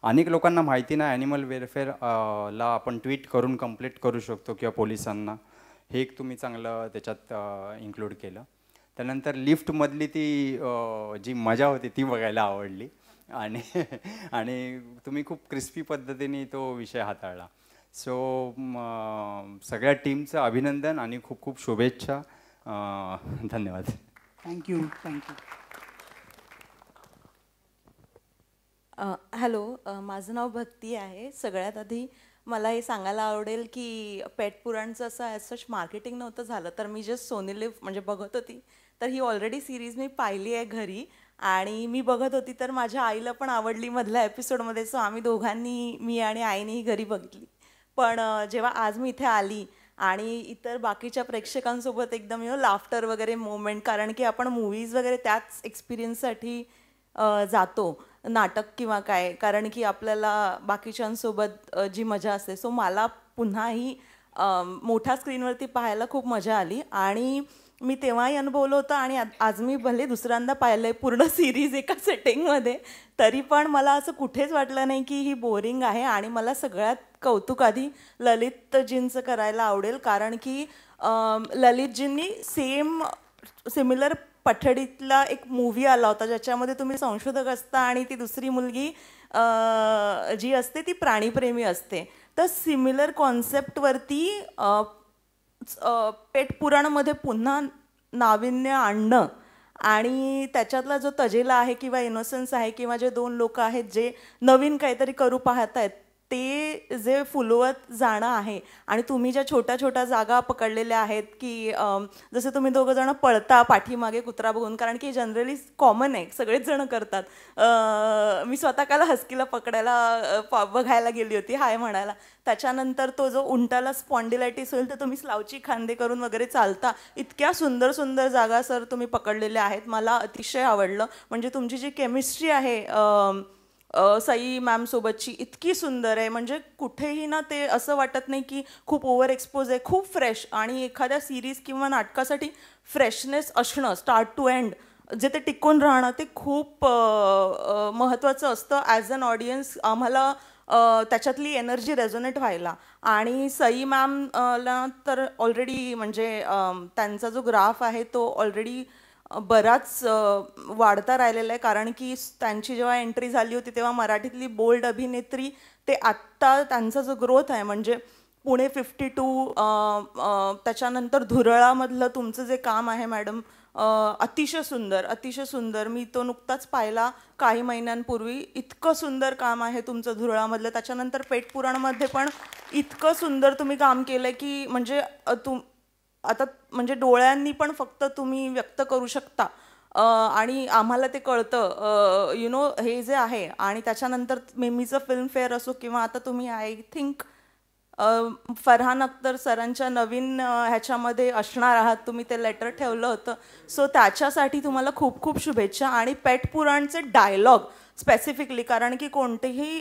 अनेक लोकांना माहिती नाही ॲनिमल वेलफेअरला आपण ट्विट करून कंप्लेंट करू शकतो किंवा पोलिसांना, हे एक तुम्ही चांगलं त्याच्यात इन्क्लूड केलं. त्यानंतर लिफ्टमधली ती जी मजा होती ती बघायला आवडली आणि तुम्ही खूप क्रिस्पी पद्धतीने तो विषय हाताळला. सो सगळ्या टीमचं अभिनंदन आणि खूप खूप शुभेच्छा. धन्यवाद. थँक्यू. थँक्यू. हॅलो, माझं नाव भक्ती आहे. सगळ्यात आधी मला हे सांगायला आवडेल की पेट पुराणचं असं ॲज सच मार्केटिंग नव्हतं झालं, तर मी जस्ट सोनी लिव्ह म्हणजे बघत होती, तर ही ऑलरेडी सिरीज मी पाहिली आहे घरी आणि मी बघत होती, तर माझ्या आईला पण आवडली मधल्या एपिसोडमध्ये. सो आम्ही दोघांनी, मी आणि आईनेही घरी बघितली. पण जेव्हा आज मी इथे आली आणि इतर बाकीच्या प्रेक्षकांसोबत एकदम लाफ्टर वगैरे मोमेंट, कारण की आपण मूवीज वगैरे त्याच एक्सपिरियन्ससाठी जातो, नाटक किंवा काय, कारण की आपल्याला बाकीच्यांसोबत जी मजा असते. सो मला पुन्हा ही मोठ्या स्क्रीनवरती पाहायला खूप मजा आली आणि मी तेव्हाही अनुभवलं होतं आणि आज मी भले दुसऱ्यांदा पाहिलं आहे पूर्ण सिरीज एका सेटिंगमध्ये, तरी पण मला असं कुठेच वाटलं नाही की ही बोरिंग आहे. आणि मला सगळ्यात कौतुक आधी ललितजींचं करायला आवडेल, कारण की ललितजींनी सिमिलर पठडीतला एक मूवी आला होता ज्याच्यामध्ये तुम्ही संशोधक असता आणि ती दुसरी मुलगी जी असते ती प्राणीप्रेमी असते. तर सिमिलर कॉन्सेप्टवरती पेट पुराणमध्ये पुन्हा नाविन्य आणणं आणि त्याच्यातला जो तजेला आहे किंवा इनोसन्स आहे किंवा जे दोन लोक आहेत जे नवीन काहीतरी करू पाहत आहेत ते जे फुलवत जाणं आहे आणि तुम्ही ज्या छोट्या छोट्या जागा पकडलेल्या आहेत की जसं तुम्ही दोघं जण पळता पाठीमागे कुत्रा बघून, कारण की जनरली कॉमन आहे, सगळेच जण करतात. मी स्वतः काल हस्कीला पकडायला बघायला गेली होती, हाय म्हणायला. त्याच्यानंतर तो जो उंटाला स्पॉन्डिलायटिस होईल तर तुम्ही स्लावची खांदे करून वगैरे चालता. इतक्या सुंदर सुंदर जागा सर तुम्ही पकडलेल्या आहेत, मला अतिशय आवडलं. म्हणजे तुमची जी केमिस्ट्री आहे सई मॅम सोबतची इतकी सुंदर आहे, म्हणजे कुठेही ना ते असं वाटत नाही की खूप ओव्हर एक्सपोज आहे, खूप फ्रेश. आणि एखाद्या सिरीज किंवा नाटकासाठी फ्रेशनेस असणं स्टार्ट टू एंड जे ते टिकून राहणं ते खूप महत्त्वाचं असतं. ॲज अन ऑडियन्स आम्हाला त्याच्यातली एनर्जी रेझोनेट व्हायला. आणि सई मॅमला तर ऑलरेडी म्हणजे त्यांचा जो ग्राफ आहे तो ऑलरेडी बराच वाढता राहिलेला आहे, कारण की त्यांची जेव्हा एंट्री झाली होती तेव्हा मराठीतली बोल्ड अभिनेत्री ते आत्ता त्यांचा जो ग्रोथ आहे म्हणजे पुणे 52 त्याच्यानंतर धुरळामधलं तुमचं जे काम आहे मॅडम अतिशय सुंदर, अतिशय सुंदर. मी तो नुकताच पाहिला काही महिन्यांपूर्वी. इतकं सुंदर काम आहे तुमचं धुरळामधलं. त्याच्यानंतर पेट पुराणमध्ये पण इतकं सुंदर तुम्ही काम केलं की म्हणजे आता म्हणजे डोळ्यांनी पण फक्त तुम्ही व्यक्त करू शकता आणि आम्हाला ते कळतं हे जे आहे. आणि त्याच्यानंतर मिमीचं फिल्मफेअर असो किंवा आता तुम्ही आय थिंक फरहान अख्तर सरांच्या नवीन ह्याच्यामध्ये असणार आहात, तुम्ही ते लेटर ठेवलं होतं. सो त्याच्यासाठी तुम्हाला खूप खूप शुभेच्छा. आणि पेट पुराणचे डायलॉग स्पेसिफिकली, कारण की कोणतेही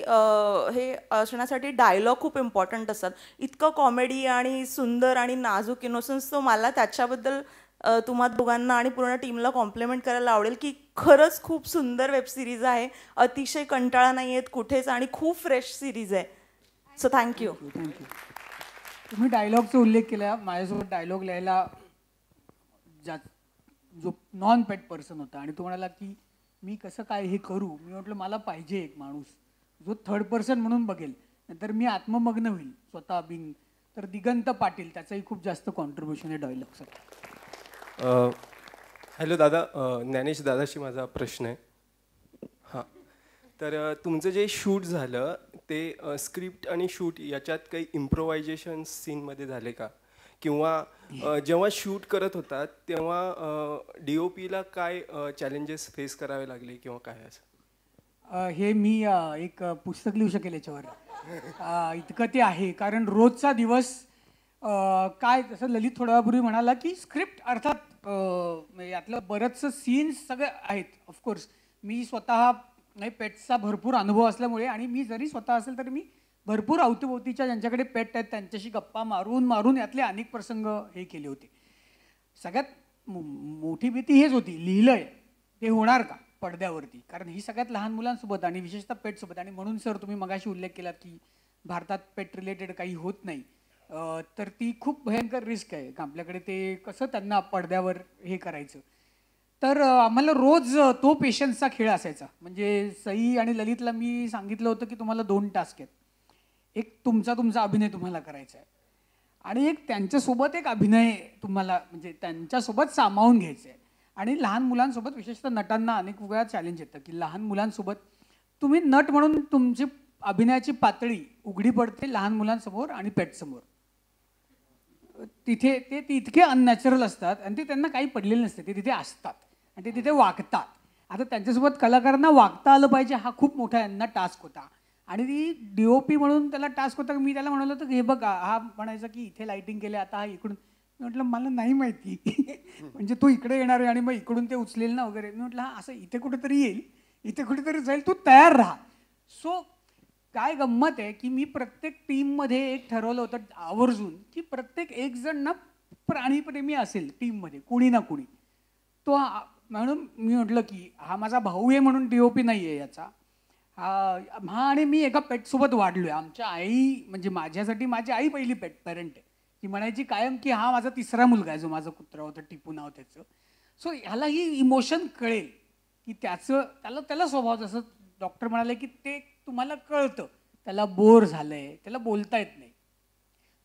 हे असण्यासाठी डायलॉग खूप इम्पॉर्टंट असतात. इतकं कॉमेडी आणि सुंदर आणि नाजूक इनोसन्स, तो मला त्याच्याबद्दल तुम्हा दोघांना आणि पूर्ण टीमला कॉम्प्लिमेंट करायला आवडेल की खरंच खूप सुंदर वेबसिरीज आहे, अतिशय कंटाळा नाही आहेत कुठेच आणि खूप फ्रेश सिरीज आहे. So thank you. तुम्ही डायलॉगचा उल्लेख केला. माझ्यासोबत डायलॉग लिहायला जो नॉन पेट पर्सन होता आणि तो म्हणाला की मी कसं काय हे करू. मी म्हटलं मला पाहिजे एक माणूस जो थर्ड पर्सन म्हणून बघेल, नंतर मी आत्ममग्न होईल स्वतः बिंग. तर दिगंत पाटील, त्याचंही खूप जास्त कॉन्ट्रीब्युशन आहे डायलॉगसाठी. हॅलो दादा, ज्ञानेश दादाशी माझा प्रश्न आहे. हां, तर तुमचं जे शूट झालं ते स्क्रिप्ट आणि शूट याच्यात काही इम्प्रोव्हायझेशन सीनमध्ये झाले का? किंवा जेव्हा शूट करत होतात तेव्हा DOPला काय चॅलेंजेस फेस करावे लागले किंवा काय असं? हे मी एक पुस्तक लिहू शकेल याच्यावर, इतकं ते आहे. कारण रोजचा दिवस काय, जसं ललित थोड्या वेळापूर्वी म्हणाला की स्क्रिप्ट अर्थात यातलं बरंचसं सीन्स सगळे आहेत. ऑफकोर्स मी स्वतः नाही पेट्सचा भरपूर अनुभव असल्यामुळे, आणि मी जरी स्वतः असेल तरी मी भरपूर अवतीभोवतीच्या ज्यांच्याकडे पेट आहेत त्यांच्याशी गप्पा मारून मारून यातले अनेक प्रसंग हे केले होते. सगळ्यात मोठी भीती हेच होती, लिहिलंय ते होणार का पडद्यावरती, कारण ही सगळ्यात लहान मुलांसोबत आणि विशेषतः पेटसोबत. आणि म्हणून सर तुम्ही मगाशी उल्लेख केलात की भारतात पेट रिलेटेड काही होत नाही, तर ती खूप भयंकर रिस्क आहे. आपल्याकडे ते कसं त्यांना पडद्यावर हे करायचं. तर आम्हाला रोज तो पेशन्सचा खेळ असायचा. म्हणजे सई आणि ललितला मी सांगितलं होतं की तुम्हाला 2 टास्क आहेत. एक तुमचा अभिनय तुम्हाला करायचा आहे आणि एक त्यांच्यासोबत एक अभिनय तुम्हाला म्हणजे त्यांच्यासोबत सामावून घ्यायचं आहे. आणि लहान मुलांसोबत विशेषतः नटांना अनेक वेळा चॅलेंज येतं की लहान मुलांसोबत तुम्ही नट म्हणून तुमची अभिनयाची पातळी उघडी पडते लहान मुलांसमोर आणि पेटसमोर. तिथे ते इतके अननॅचरल असतात आणि ते त्यांना काही पडलेलं नसते, ते तिथे असतात आणि ते तिथे वागतात. आता त्यांच्यासोबत कलाकारांना वागता आलं पाहिजे, हा खूप मोठा यांना टास्क होता. आणि ती DOP म्हणून त्याला टास्क होता. मी त्याला म्हणालो होतं की हे बघा, हा म्हणायचा की इथे लाईटिंग केले, आता हा इकडून. मी म्हटलं मला नाही माहिती म्हणजे तू इकडे येणार आहे आणि मग इकडून ते उचलेल ना वगैरे. मी म्हटलं हा असं इथे कुठेतरी येईल, इथे कुठेतरी जाईल, तू तयार राहा. सो काय गंमत आहे की मी प्रत्येक टीममध्ये एक ठरवलं होतं आवर्जून की प्रत्येक एक जण ना प्राणीप्रेमी असेल टीममध्ये, कुणी ना कुणी. तो म्हणून मी म्हटलं की हा माझा भाऊ आहे म्हणून DOP नाही आहे याचा. हा आणि मी एका पेटसोबत वाढलोय. आमच्या आई म्हणजे माझ्यासाठी माझी आई पहिली पेरेंट आहे. ती म्हणायची कायम की हा माझा तिसरा मुलगा आहे, जो माझा कुत्रा होता, टिपू नाव त्याचं. सो ह्याला ही इमोशन कळेल की त्याला स्वभाव, जसं डॉक्टर म्हणाले की ते तुम्हाला कळतं. त्याला बोर झालंय, त्याला बोलता येत नाही,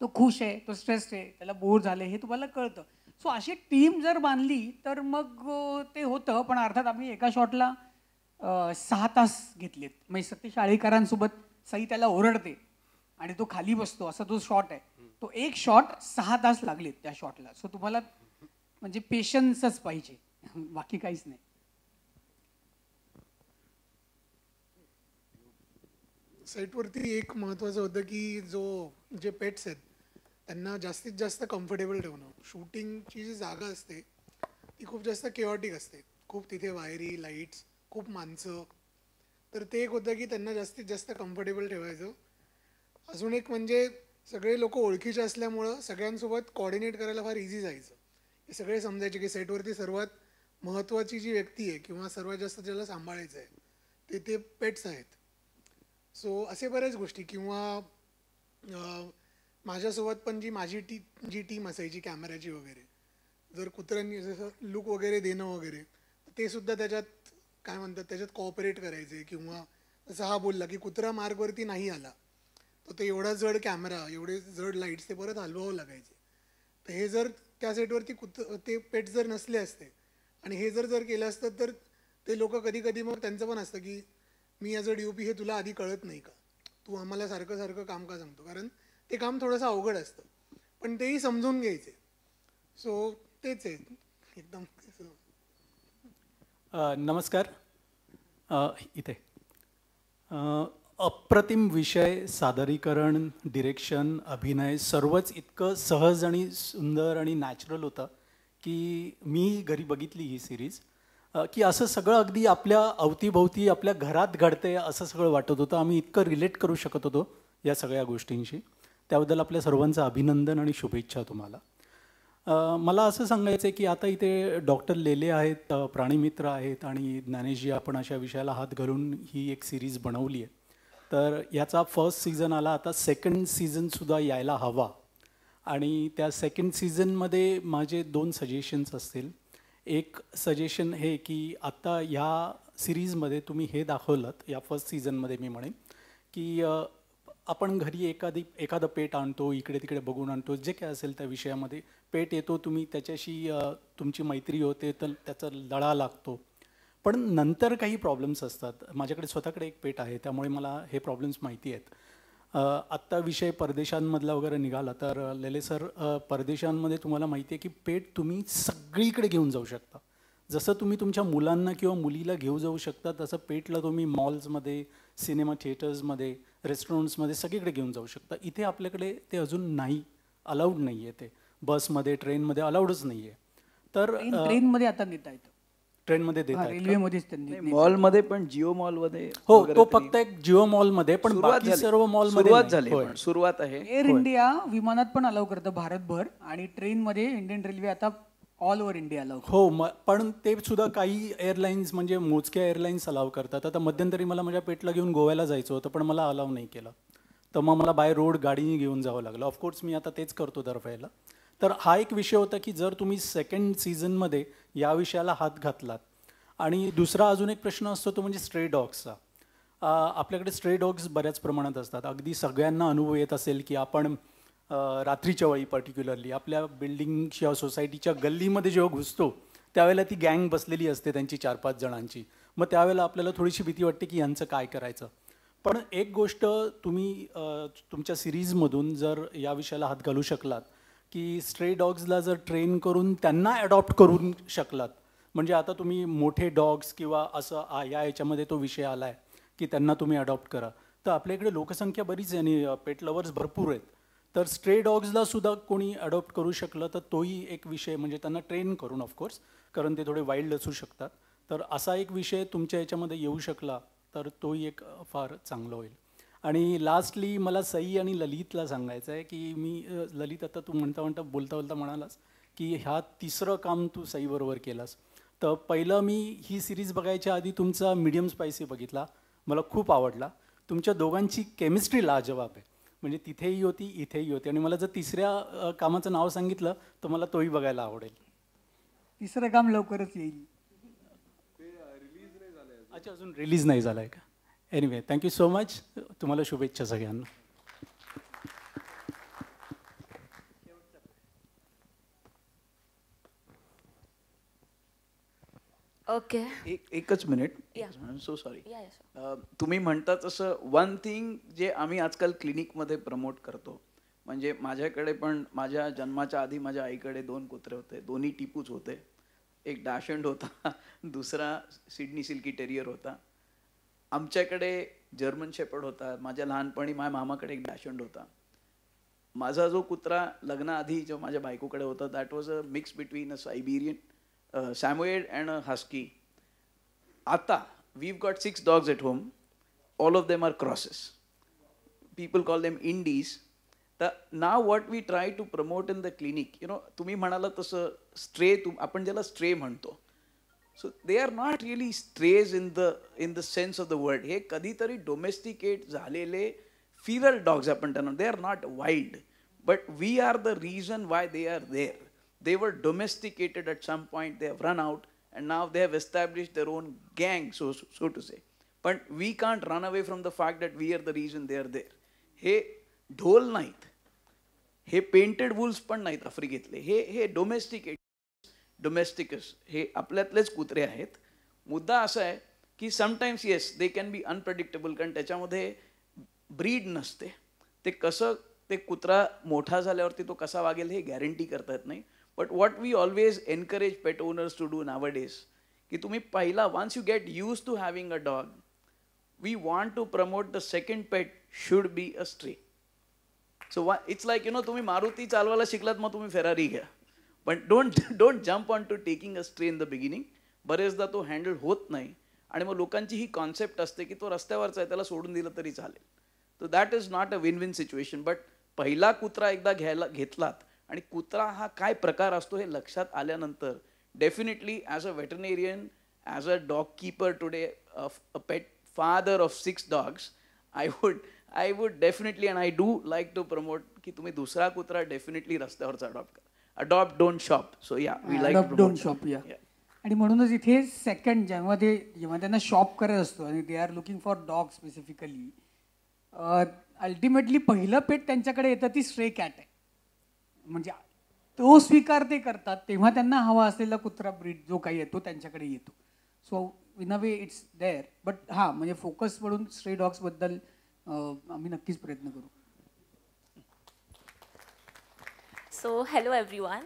तो खुश आहे, तो स्ट्रेस्ड आहे, त्याला बोर झालंय, हे तुम्हाला कळतं. सो अशी टीम जर बांधली तर मग ते होतं. पण अर्थात आम्ही एका शॉटला 6 तास घेतलेत. म्हणजे सतीश आळीकरांसोबत सई त्याला ओरडते आणि तो खाली बसतो, असा जो शॉट आहे, तो एक शॉट 6 तास लागलेत त्या शॉटला. सो तुम्हाला म्हणजे पेशन्सच पाहिजे, बाकी काहीच नाही. सेटवरती एक महत्त्वाचं होतं की जे पेट्स आहेत त्यांना जास्तीत जास्त कम्फर्टेबल ठेवणं. शूटिंगची जी जागा असते ती खूप जास्त केऑटिक असते, खूप तिथे वायरी, लाईट्स, खूप माणसं. तर ते एक होतं की त्यांना जास्तीत जास्त कम्फर्टेबल ठेवायचं. अजून एक म्हणजे सगळे लोक ओळखीचे असल्यामुळं सगळ्यांसोबत कोऑर्डिनेट करायला फार इझी जायचं. हे सगळे समजायचे की सेटवरती सर्वात महत्त्वाची जी व्यक्ती आहे किंवा सर्वात जास्त ज्याला सांभाळायचं आहे ते पेट्स आहेत. सो असे बऱ्याच गोष्टी. किंवा माझ्यासोबत पण जी टीम असायची कॅमेऱ्याची वगैरे, जर कुत्र्यांनी जसं लुक वगैरे देणं वगैरे, ते सुद्धा त्याच्यात काय म्हणतात त्याच्यात कॉपरेट करायचे. किंवा जसं हा बोलला की कुत्रा मार्गवरती नाही आला तर ते एवढा जड कॅमेरा, एवढे जड लाईट्स ते परत हलवावं लागायचे. तर हे जर त्या सेटवरती ते पेट्स जर नसले असते आणि हे जर केलं असतं तर ते लोक कधी कधी मग त्यांचं पण असतं की मी ॲज अ DOP हे तुला आधी कळत नाही का, तू आम्हाला सारखं सारखं काम का सांगतो, कारण ते काम थोडंसं अवघड असतं. पण तेही समजून घ्यायचे. सो तेच आहे एकदम. नमस्कार. इथे अप्रतिम विषय, सादरीकरण, डिरेक्शन, अभिनय सर्वच इतकं सहज आणि सुंदर आणि नॅचरल होतं की मी घरी बघितली ही सिरीज की असं सगळं अगदी आपल्या अवतीभोवती आपल्या घरात घडते असं सगळं वाटत होतं. आम्ही इतकं रिलेट करू शकत होतो या सगळ्या गोष्टींशी. त्याबद्दल आपल्या सर्वांचं अभिनंदन आणि शुभेच्छा तुम्हाला. मला असं सांगायचं आहे की आता इथे डॉक्टर लेले आहेत, प्राणीमित्र आहेत आणि ज्ञानेशजी आपण अशा विषयाला हात घालून ही एक सिरीज बनवली आहे. तर याचा फर्स्ट सीझन आला, आता सेकंड सीझनसुद्धा यायला हवा. आणि त्या सेकंड सीझनमध्ये माझे 2 सजेशन्स असतील. एक सजेशन हे की आत्ता ह्या सिरीजमध्ये तुम्ही हे दाखवलं, या फर्स्ट सीझनमध्ये मी म्हणेन की आपण घरी एखादं पेट आणतो, इकडे तिकडे बघून आणतो, जे काय असेल त्या विषयामध्ये पेट येतो, तुम्ही त्याच्याशी तुमची मैत्री होते, तर त्याचा लळा लागतो. पण नंतर काही प्रॉब्लेम्स असतात. माझ्याकडे स्वतःकडे एक पेट आहे, त्यामुळे मला हे प्रॉब्लेम्स माहिती आहेत. आत्ता विषय परदेशांमधला वगैरे निघाला तर लेले सर, परदेशांमध्ये तुम्हाला माहिती आहे की पेट तुम्ही सगळीकडे घेऊन जाऊ शकता. जसं तुम्ही तुमच्या मुलांना किंवा मुलीला घेऊ जाऊ शकता तसं पेटला तुम्ही मॉल्समध्ये, सिनेमा थिएटर्समध्ये, रेस्टॉरंट्समध्ये सगळीकडे घेऊन जाऊ शकता. इथे आपल्याकडे ते अजून नाही, अलाउड नाही आहे. ते बसमध्ये, ट्रेनमध्ये अलाउडच नाही आहे. तर ट्रेनमध्ये आता नेता येतं, ट्रेनमध्ये देतात, रेल्वेमध्येच त्यांनी मॉलमध्ये पण, जिओ मॉलमध्ये. हो, तो फक्त एक जिओ मॉलमध्ये, पण बाकी सर्व मॉलमध्ये सुरुवात झाली, सुरुवात आहे. एअर इंडिया विमानात पण अलाउ करतं भारतभर, आणि ट्रेनमध्ये इंडियन रेल्वे आता ऑल ओव्हर इंडिया अलाउ. हो, पण ते सुद्धा काही एअरलाईन्स म्हणजे मोजक्या एअरलाईन्स अलाव करतात. आता मध्यंतरी मला माझ्या पेटला घेऊन गोव्याला जायचं होतं, पण मला अलाव नाही केलं, तर मग मला बाय रोड गाडीने घेऊन जावं लागलं. ऑफकोर्स मी आता तेच करतो दरवेळेला. तर हा एक विषय होता की जर तुम्ही सेकंड सीझनमध्ये या विषयाला हात घातलात. आणि दुसरा अजून एक प्रश्न असतो तो म्हणजे स्ट्रे डॉग्सचा. आपल्याकडे स्ट्रे डॉग्स बऱ्याच प्रमाणात असतात. अगदी सगळ्यांना अनुभव येत असेल की आपण रात्रीच्या वेळी पर्टिक्युलरली आपल्या बिल्डिंगच्या सोसायटीच्या गल्लीमध्ये जेव्हा घुसतो त्यावेळेला ती गँग बसलेली असते त्यांची 4-5 जणांची. मग त्यावेळेला आपल्याला थोडीशी भीती वाटते की यांचं काय करायचं. पण एक गोष्ट तुम्ही तुमच्या सिरीजमधून जर या विषयाला हात घालू शकलात की स्ट्रे डॉग्सला जर ट्रेन करून त्यांना ॲडॉप्ट करून शकलात, म्हणजे आता तुम्ही मोठे डॉग्स किंवा असं या याच्यामध्ये तो विषय आला आहे की त्यांना तुम्ही अडॉप्ट करा. तर आपल्या इकडे लोकसंख्या बरीच आहे आणि पेट लवर्स भरपूर आहेत. तर स्ट्रे डॉग्सला सुद्धा कोणी अडॉप्ट करू शकलं तर तोही एक विषय, म्हणजे त्यांना ट्रेन करून ऑफकोर्स, कारण ते थोडे वाईल्ड असू शकतात. तर असा एक विषय तुमच्या याच्यामध्ये येऊ शकला तर तोही एक फार चांगलं होईल. आणि लास्टली मला सई आणि ललितला सांगायचं आहे की मी ललित, आता तू म्हणता बोलता म्हणालास की ह्या तिसरं काम तू सईबरोबर केलास. तर पहिलं मी ही सिरीज बघायच्या आधी तुमचा मीडियम स्पायसी बघितला, मला खूप आवडला. तुमच्या दोघांची केमिस्ट्री लाजवाब आहे, म्हणजे तिथेही होती इथेही होती. आणि मला जर तिसऱ्या कामाचं नाव सांगितलं तर मला तोही बघायला आवडेल. तिसरं काम लवकरच येईल. अच्छा, अजून रिलीज नाही झाला आहे का? Anyway, thank you so much. तुम्हाला शुभेच्छा सगळ्यांना. ओके, एकच मिनिट. So sorry. तुम्ही म्हणता तसं वन थिंग जे आम्ही आजकाल क्लिनिकमध्ये प्रमोट करतो, म्हणजे माझ्याकडे पण माझ्या जन्माच्या आधी माझ्या आईकडे 2 कुत्रे होते, दोन्ही टिपूच होते. एक डॅशंड होता, दुसरा सिडनी सिल्की टेरियर होता. आमच्याकडे जर्मन शेपर्ड होता. माझ्या लहानपणी माझ्या मामाकडे एक डॅशंड होता. माझा जो कुत्रा लग्नाआधी जो माझ्या बायकोकडे होता, that was a mix between a Siberian Samoyed and a husky. आता we've got 6 dogs at home. All of them are crosses. People call them indies. Now what we try to promote in the clinic, तुम्ही म्हणाला तसं stray, आपण ज्याला stray म्हणतो, so they are not really strays in the sense of the word. हे कधीतरी domesticate झालेले feral dogs आपण त्यांना. They are not wild, but we are the reason why they are there. They were domesticated at some point, they have run out, and now they have established their own gang, so to say. But we can't run away from the fact that we are the reason they are there. हे ढोल नाहीत, हे painted Wolves पण नाहीत आफ्रिकेतले, हे domesticus हे आपल्यातलेच कुत्रे आहेत. मुद्दा असा आहे की sometimes yes they can be unpredictable, कारण त्याच्यामध्ये ब्रीड नसते. ते कसं, ते कुत्रा मोठा झाल्यावरती तो कसा वागेल हे गॅरंटी करता येत नाही. But what we always encourage pet owners to do nowadays, की तुम्ही पहिला, once you get used to having a dog, we want to promote the second pet should be a stray. So it's like तुम्ही मारुती चालवायला शिकलात मग तुम्ही Ferrari घ्या, पण don't jump on to taking a stray in the beginning. बरेचदा तो handle होत नाही आणि मग लोकांची ही कॉन्सेप्ट असते की तो रस्त्यावरचा आहे, त्याला सोडून दिलं तरी चालेल. तर that is not a win win situation. But पहिला कुत्रा एकदा घेतलात आणि कुत्रा हा काय प्रकार असतो हे लक्षात आल्यानंतर definitely as a veterinarian, as a dog keeper today, a pet father of 6 dogs, I would definitely, and I do like to promote, की तुम्ही दुसरा कुत्रा डेफिनेटली रस्त्यावरचा अडॉप्ट करा. Adopt, don't shop. So yeah, we like adopt, don't shop. Yeah, आणि म्हणूनच इथे second जेव्हा त्यांना शॉप करत असतो आणि they R looking for dog specifically, ultimately पहिलं पेट त्यांच्याकडे येतं ती स्ट्रे कॅट आहे. म्हणजे तो स्वीकार ते करतात तेव्हा त्यांना हवा असलेला कुत्रा ब्रीड जो काही येतो त्यांच्याकडे येतो. So in a way it's there. But हां, म्हणजे फोकस म्हणून स्ट्रे डॉग्सबद्दल आम्ही नक्कीच प्रयत्न करू. So hello everyone.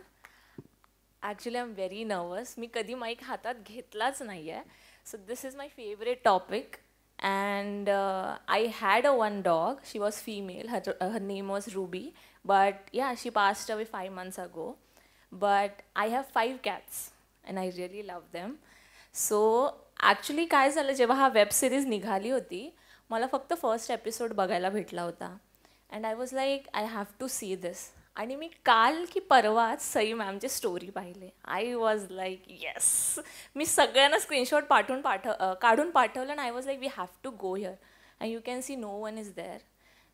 Actually I am very nervous. मी कधी माईक हातात घेतलाच नाही आहे. So this is my favourite topic. And I had one dog. She was female. Her name was Ruby. But yeah, she passed away 5 months ago. But I have 5 cats and I really love them. So actually काय झालं, जेव्हा हा web series निघाली होती मला फक्त first episode बघायला भेटला होता. And I was like I have to see this. आणि मी काल की परवाच सई मॅमची स्टोरी पाहिले. I was like yes. मी सगळ्यांना स्क्रीनशॉट काढून पाठवलं आणि I was like we have to go here. And you can see no one is there,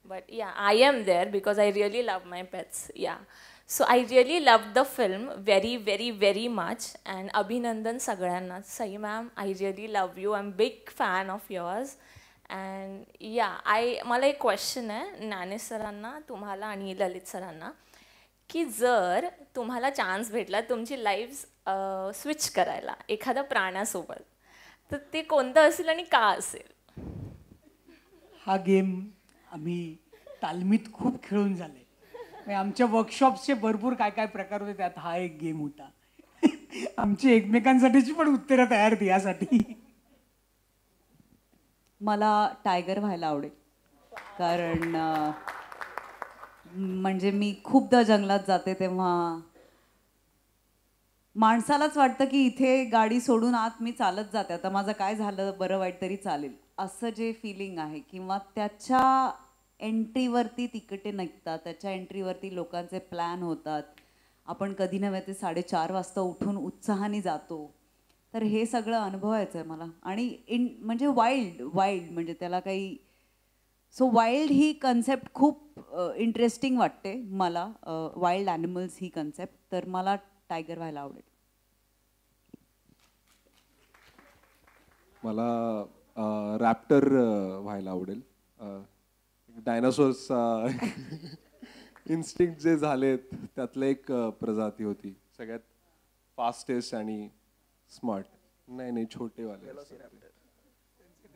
but yeah I am there because I really love my pets. Yeah, so I really love the film very very very much. And अभिनंदन सगळ्यांना. Sai ma'am, I really love you. I am big fan of yours. And या, मला एक question आहे ज्ञानेश सरांना, तुम्हाला आणि ललित सरांना, की जर तुम्हाला चान्स भेटला तुमची लाईफ स्विच करायला एखाद्या प्राण्यासोबत, तर ते कोणतं असेल आणि का असेल? हा गेम आम्ही तालमीत खूप खेळून झाले. आमच्या वर्कशॉप्सचे भरपूर काय काय प्रकार होते, त्यात हा एक गेम होता. आमची एकमेकांसाठीची पण उत्तरं तयार होती यासाठी. मला टायगर व्हायला आवडेल. कारण म्हणजे मी खूपदा जंगलात जाते तेव्हा माणसालाच वाटतं की इथे गाडी सोडून आत मी चालत जाते, आता माझं काय झालं बरं वाईट तरी चालेल, असं जे फिलिंग आहे. किंवा त्याच्या एंट्रीवरती तिकिटे निघतात, त्याच्या एंट्रीवरती लोकांचे प्लॅन होतात, आपण कधी नव्हे ते 4:30 वाजता उठून उत्साहाने जातो. तर हे सगळं अनुभवायचं आहे मला. आणि म्हणजे वाईल्ड म्हणजे त्याला काही सो वाईल्ड ही कन्सेप्ट खूप इंटरेस्टिंग वाटते मला. वाईल्ड ॲनिमल्स ही कन्सेप्ट. तर मला टायगर व्हायला आवडेल. मला रॅप्टर व्हायला आवडेल. डायनासोर्सचा इन्स्टिंक्ट जे झालेत त्यातलं एक प्रजाती होती, सगळ्यात फास्टेस्ट आणि स्मार्ट. नाही छोटेवाले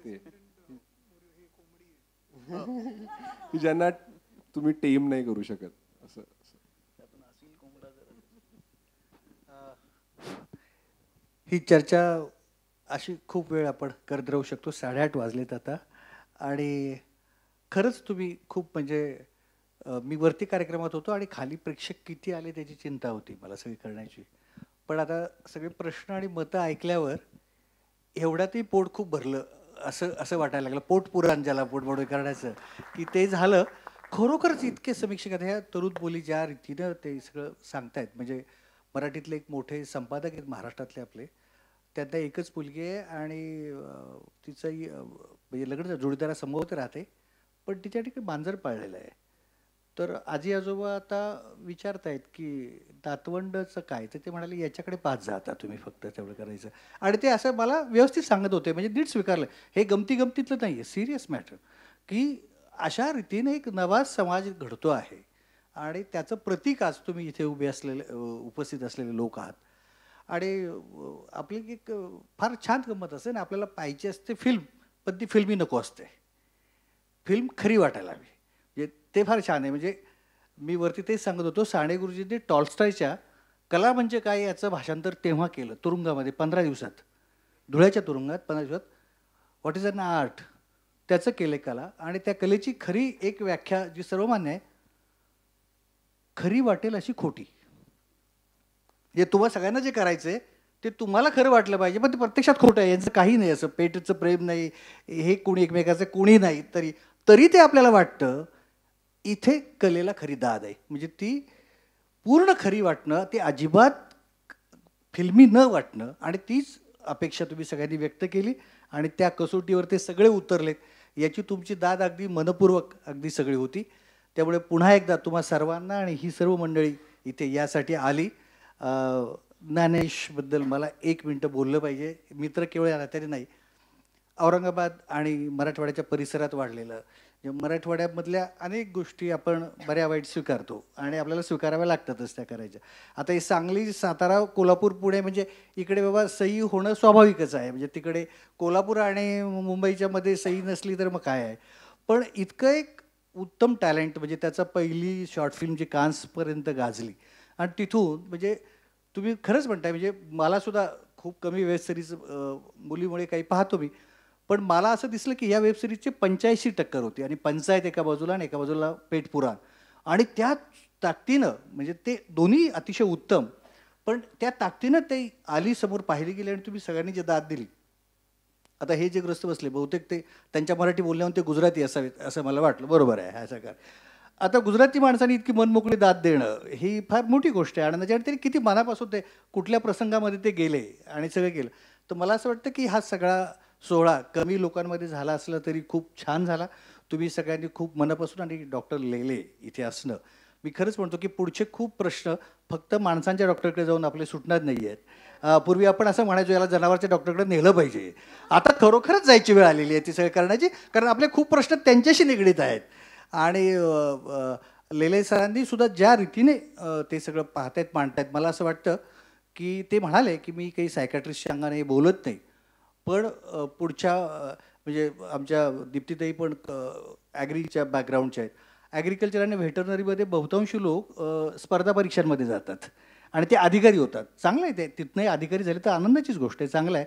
ते की ज्यांना तुम्ही टेम नाही करू शकत असं. ही चर्चा अशी खूप वेळ आपण करत राहू शकतो. 8:30 वाजलेत आता. आणि खरंच तुम्ही खूप म्हणजे मी वरती कार्यक्रमात होतो आणि खाली प्रेक्षक किती आले त्याची चिंता होती मला सगळी करण्याची. पण आता सगळे प्रश्न आणि मतं ऐकल्यावर एवढ्यातही पोट खूप भरलं असं वाटायला लागलं. पोट पुराण ज्याला पोटबोडी करण्याचं की ते झालं. खरोखरच इतके समीक्षक आहेत. ह्या तरुण बोली ज्या रीतीनं ते सगळं सांगतायत, म्हणजे मराठीतले एक मोठे संपादक आहेत महाराष्ट्रातले आपले, त्यांना एकच मुलगी आहे आणि तिचंही म्हणजे लग्न जोडीदारासमोर राहते, पण तिच्या ठिकाणी मांजर पाळलेलं आहे. तर आजी आजोबा आता विचारतायत की नातवंडचं काय, तर ते म्हणाले याच्याकडे पाच जा आता तुम्ही, फक्त तेवढं करायचं. आणि ते असं मला व्यवस्थित सांगत होते, म्हणजे नीट स्वीकारलं. हे गमतीगमतीतलं नाही आहे, सिरियस मॅटर, की अशा रीतीने एक नवा समाज घडतो आहे आणि त्याचं प्रतीक आज तुम्ही इथे उभे असलेले उपस्थित असलेले लोक आहात. आणि आपली एक फार छान गंमत असते ना, आपल्याला पाहिजे असते फिल्म, पण ती फिल्मी नको असते, फिल्म खरी वाटायला हवी. म्हणजे ते फार छान आहे. म्हणजे मी वरती तेच सांगत होतो, साने गुरुजींनी टॉल्स्टॉयच्या कला म्हणजे काय याचं भाषांतर तेव्हा केलं तुरुंगामध्ये 15 दिवसात, धुळ्याच्या तुरुंगात 15 दिवसात. व्हॉट इज अन आर्ट, त्याचं केलं कला. आणि त्या कलेची खरी एक व्याख्या जी सर्वमान्य आहे, खरी वाटेल अशी खोटी. जे तुम्हाला सगळ्यांना जे करायचं आहे ते तुम्हाला खरं वाटलं पाहिजे, पण ते प्रत्यक्षात खोटं आहे. यांचं काही नाही, असं पेटचं प्रेम नाही, हे कुणी एकमेकाचं कुणी नाही, तरी ते आपल्याला वाटतं. इथे कलेला खरी दाद आहे, म्हणजे ती पूर्ण खरी वाटणं, ते अजिबात फिल्मी न वाटणं. आणि तीच अपेक्षा तुम्ही सगळ्यांनी व्यक्त केली आणि त्या कसोटीवर ते सगळे उतरलेत. याची तुमची दाद अगदी मनपूर्वक अगदी सगळी होती. त्यामुळे पुन्हा एकदा तुम्हा सर्वांना आणि ही सर्व मंडळी इथे यासाठी आली. ज्ञानेशबद्दल मला 1 मिनटं बोललं पाहिजे. मित्र केवळ या नात्याने नाही, औरंगाबाद आणि मराठवाड्याच्या परिसरात वाढलेलं, मराठवाड्यामधल्या अनेक गोष्टी आपण बऱ्या वाईट स्वीकारतो आणि आपल्याला स्वीकाराव्या लागतातच त्या करायच्या. आता हे सांगली, सातारा, कोल्हापूर, पुणे, म्हणजे इकडे बाबा सही होणं स्वाभाविकच आहे. म्हणजे तिकडे कोल्हापूर आणि मुंबईच्या मध्ये सही नसली तर मग काय आहे. पण इतकं एक उत्तम टॅलेंट, म्हणजे त्याचा पहिली शॉर्ट फिल्म जी कान्सपर्यंत गाजली आणि तिथून म्हणजे तुम्ही खरंच म्हणताय, म्हणजे मलासुद्धा खूप कमी वेब सिरीज मुलीमुळे काही पाहतो मी, पण मला असं दिसलं की या वेब सिरीजचे 85% होती आणि पंचायत एका बाजूला आणि एका बाजूला पेठ पुराण. आणि त्या ताकदीनं, म्हणजे ते दोन्ही अतिशय उत्तम, पण त्या ताकदीनं ते आली समोर पाहिली गेली आणि तुम्ही सगळ्यांनी जे दाद दिली. आता हे जे ग्रस्त बसले बहुतेक ते त्यांच्या मराठी बोलण्याहून ते गुजराती असावेत असं मला वाटलं. बरोबर आहे हा सगळं. आता गुजराती माणसांनी इतकी मनमोकळी दाद देणं ही फार मोठी गोष्ट आहे. आनंदाची. आणि तरी किती मनापासून ते कुठल्या प्रसंगामध्ये ते गेले आणि सगळं केलं. तर मला असं वाटतं की हा सगळा सोहळा कमी लोकांमध्ये झाला असला तरी खूप छान झाला. तुम्ही सगळ्यांनी खूप मनापासून, आणि डॉक्टर लेले इथे असणं, मी खरंच म्हणतो की पुढचे खूप प्रश्न फक्त माणसांच्या डॉक्टरकडे जाऊन आपले सुटणार नाही आहेत. पूर्वी आपण असं म्हणायचो याला जनावरच्या डॉक्टरकडे नेलं पाहिजे, आता खरोखरच जायची वेळ आलेली आहे ती सगळं करण्याची, कारण आपले खूप प्रश्न त्यांच्याशी निगडीत आहेत. आणि लेले सरांनी सुद्धा ज्या रीतीने ते सगळं पाहतायत, मांडतायत, मला असं वाटतं की ते म्हणाले की मी काही सायकॅट्रिस्टच्या अंगाने बोलत नाही, पण पुढच्या म्हणजे आमच्या दीप्तीताई पण ॲग्रीच्या बॅकग्राऊंडच्या आहेत. ॲग्रिकल्चर आणि व्हेटरनरीमध्ये बहुतांशी लोक स्पर्धा परीक्षांमध्ये जातात आणि ते अधिकारी होतात. चांगलं आहे, ते तिथनंही अधिकारी झाले तर आनंदाचीच गोष्ट आहे, चांगलं आहे.